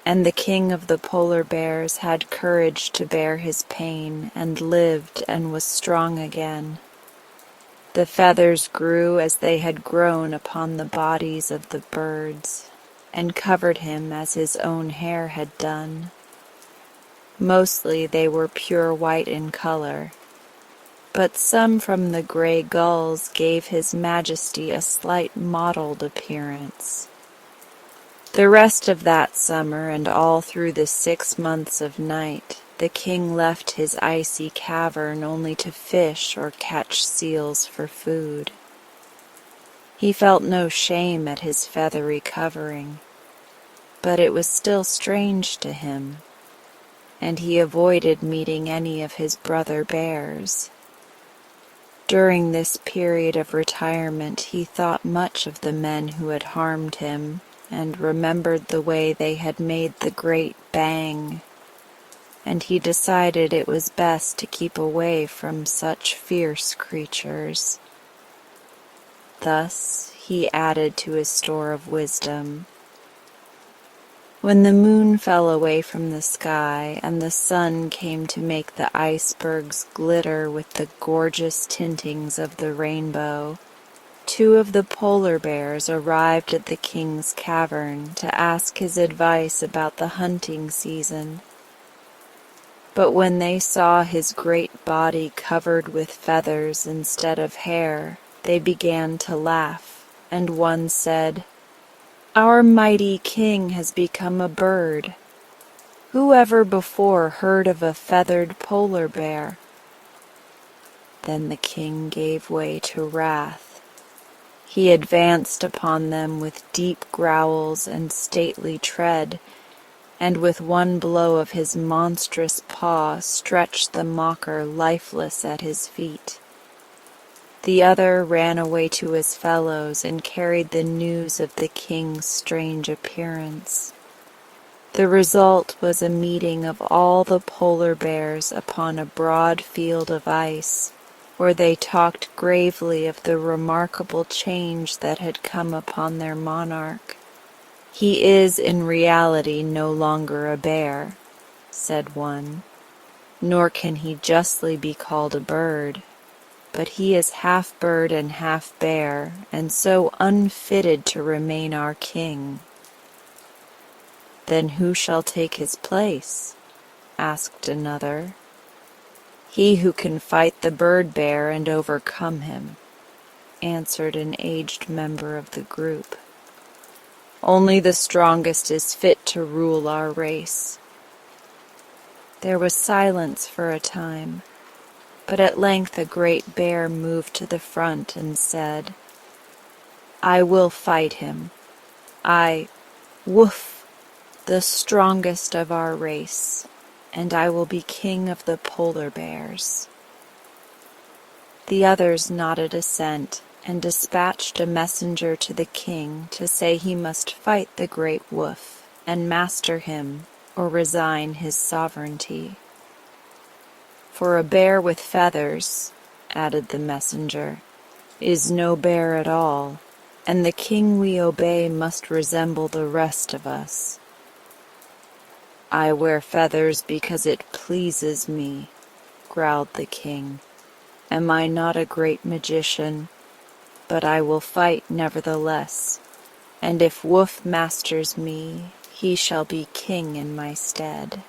And the king of the polar bears had courage to bear his pain, and lived and was strong again. The feathers grew as they had grown upon the bodies of the birds, and covered him as his own hair had done. Mostly they were pure white in color, but some from the gray gulls gave his majesty a slight mottled appearance. The rest of that summer and all through the 6 months of night, the king left his icy cavern only to fish or catch seals for food. He felt no shame at his feathery covering, but it was still strange to him, and he avoided meeting any of his brother bears. During this period of retirement he thought much of the men who had harmed him, and remembered the way they had made the great bang, and he decided it was best to keep away from such fierce creatures. Thus he added to his store of wisdom. When the moon fell away from the sky and the sun came to make the icebergs glitter with the gorgeous tintings of the rainbow, 2 of the polar bears arrived at the king's cavern to ask his advice about the hunting season. But when they saw his great body covered with feathers instead of hair, they began to laugh, and one said, "Our mighty king has become a bird. Who ever before heard of a feathered polar bear?" Then the king gave way to wrath. He advanced upon them with deep growls and stately tread, and with one blow of his monstrous paw stretched the mocker lifeless at his feet. The other ran away to his fellows and carried the news of the king's strange appearance. The result was a meeting of all the polar bears upon a broad field of ice, where they talked gravely of the remarkable change that had come upon their monarch. "He is in reality no longer a bear," said one, "nor can he justly be called a bird, but he is half bird and half bear, and so unfitted to remain our king." "Then who shall take his place?" asked another. "He who can fight the bird bear and overcome him," answered an aged member of the group. "Only the strongest is fit to rule our race." There was silence for a time, but at length a great bear moved to the front and said, "I will fight him. Woof, the strongest of our race, and I will be king of the polar bears." The others nodded assent and dispatched a messenger to the king to say he must fight the great wolf and master him or resign his sovereignty. "For a bear with feathers," added the messenger, "is no bear at all, and the king we obey must resemble the rest of us." "I wear feathers because it pleases me," growled the king. "Am I not a great magician? But I will fight nevertheless, and if Wolf masters me, he shall be king in my stead."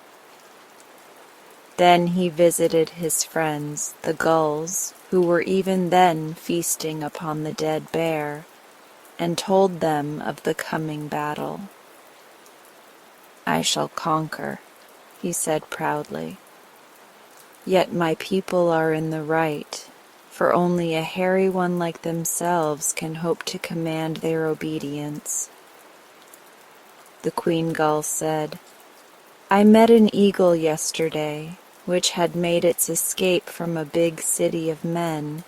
Then he visited his friends, the gulls, who were even then feasting upon the dead bear, and told them of the coming battle. "I shall conquer," he said proudly. "Yet my people are in the right, for only a hairy one like themselves can hope to command their obedience." The queen gull said, "I met an eagle yesterday, which had made its escape from a big city of men,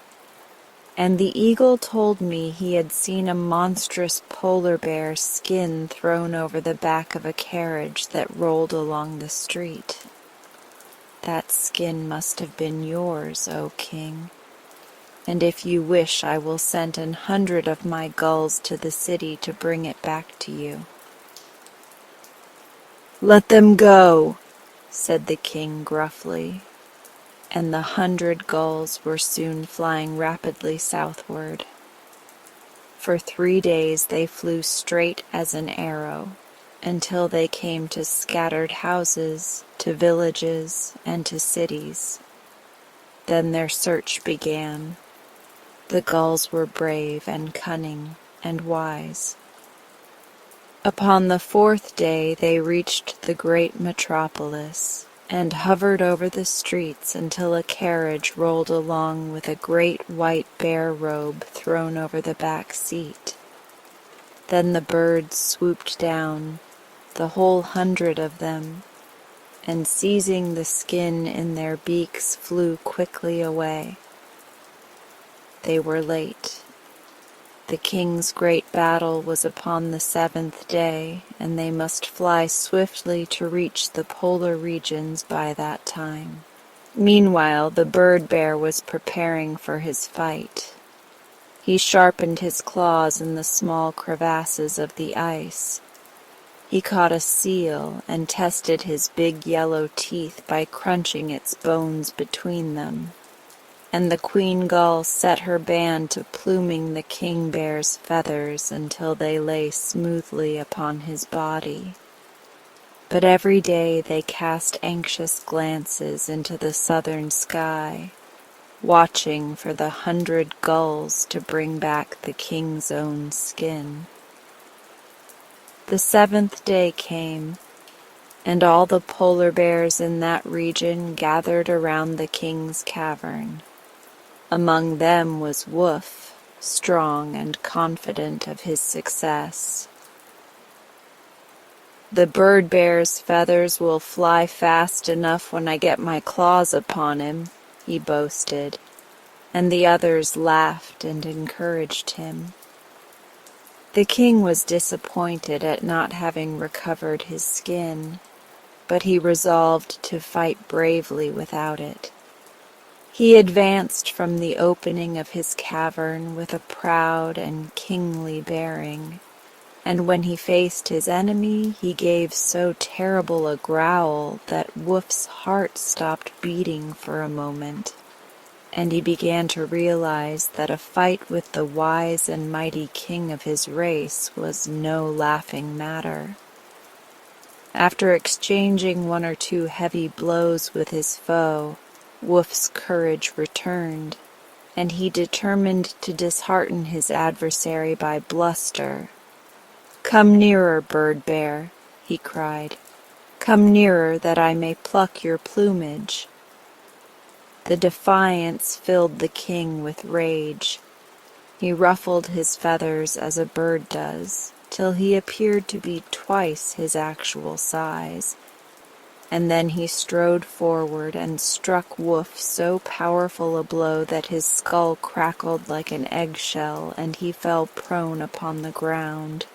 and the eagle told me he had seen a monstrous polar bear skin thrown over the back of a carriage that rolled along the street. That skin must have been yours, O king, and if you wish I will send 100 of my gulls to the city to bring it back to you." "Let them go," said the king gruffly, and the 100 gulls were soon flying rapidly southward. For 3 days they flew straight as an arrow, until they came to scattered houses, to villages, and to cities. Then their search began. The gulls were brave and cunning and wise. Upon the 4th day they reached the great metropolis, and hovered over the streets until a carriage rolled along with a great white bear robe thrown over the back seat. Then the birds swooped down, the whole 100 of them, and seizing the skin in their beaks flew quickly away. They were late. The king's great battle was upon the 7th day, and they must fly swiftly to reach the polar regions by that time. Meanwhile, the bird bear was preparing for his fight. He sharpened his claws in the small crevasses of the ice. He caught a seal and tested his big yellow teeth by crunching its bones between them. And the queen gull set her band to pluming the king bear's feathers until they lay smoothly upon his body. But every day they cast anxious glances into the southern sky, watching for the 100 gulls to bring back the king's own skin. The 7th day came, and all the polar bears in that region gathered around the king's cavern. Among them was Woof, strong and confident of his success. "The bird bear's feathers will fly fast enough when I get my claws upon him," he boasted, and the others laughed and encouraged him. The king was disappointed at not having recovered his skin, but he resolved to fight bravely without it. He advanced from the opening of his cavern with a proud and kingly bearing, and when he faced his enemy, he gave so terrible a growl that Woof's heart stopped beating for a moment, and he began to realize that a fight with the wise and mighty king of his race was no laughing matter. After exchanging 1 or 2 heavy blows with his foe, Woof's courage returned, and he determined to dishearten his adversary by bluster. "Come nearer, bird bear," he cried. "Come nearer that I may pluck your plumage." The defiance filled the king with rage. He ruffled his feathers as a bird does, till he appeared to be twice his actual size, and then he strode forward and struck Woof so powerful a blow that his skull crackled like an eggshell and he fell prone upon the ground.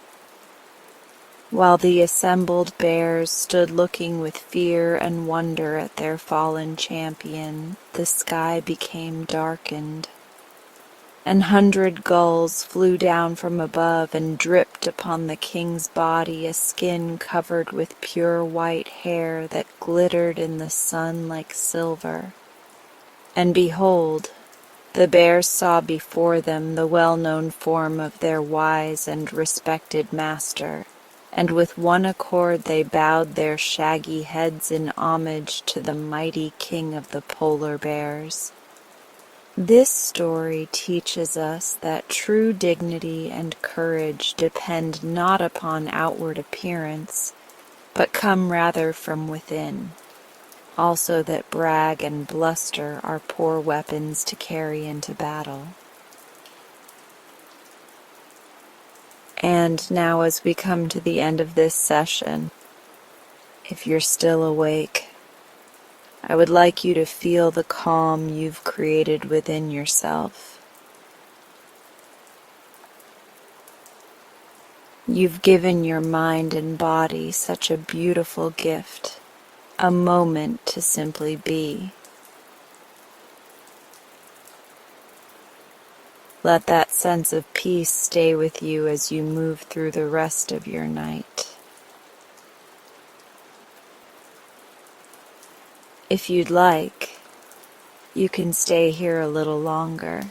While the assembled bears stood looking with fear and wonder at their fallen champion, the sky became darkened. 100 gulls flew down from above and dripped upon the king's body a skin covered with pure white hair that glittered in the sun like silver. And behold, the bears saw before them the well-known form of their wise and respected master, and with one accord they bowed their shaggy heads in homage to the mighty king of the polar bears. This story teaches us that true dignity and courage depend not upon outward appearance, but come rather from within. Also that brag and bluster are poor weapons to carry into battle. And now as we come to the end of this session, if you're still awake, I would like you to feel the calm you've created within yourself. You've given your mind and body such a beautiful gift, a moment to simply be. Let that sense of peace stay with you as you move through the rest of your night. If you'd like, you can stay here a little longer.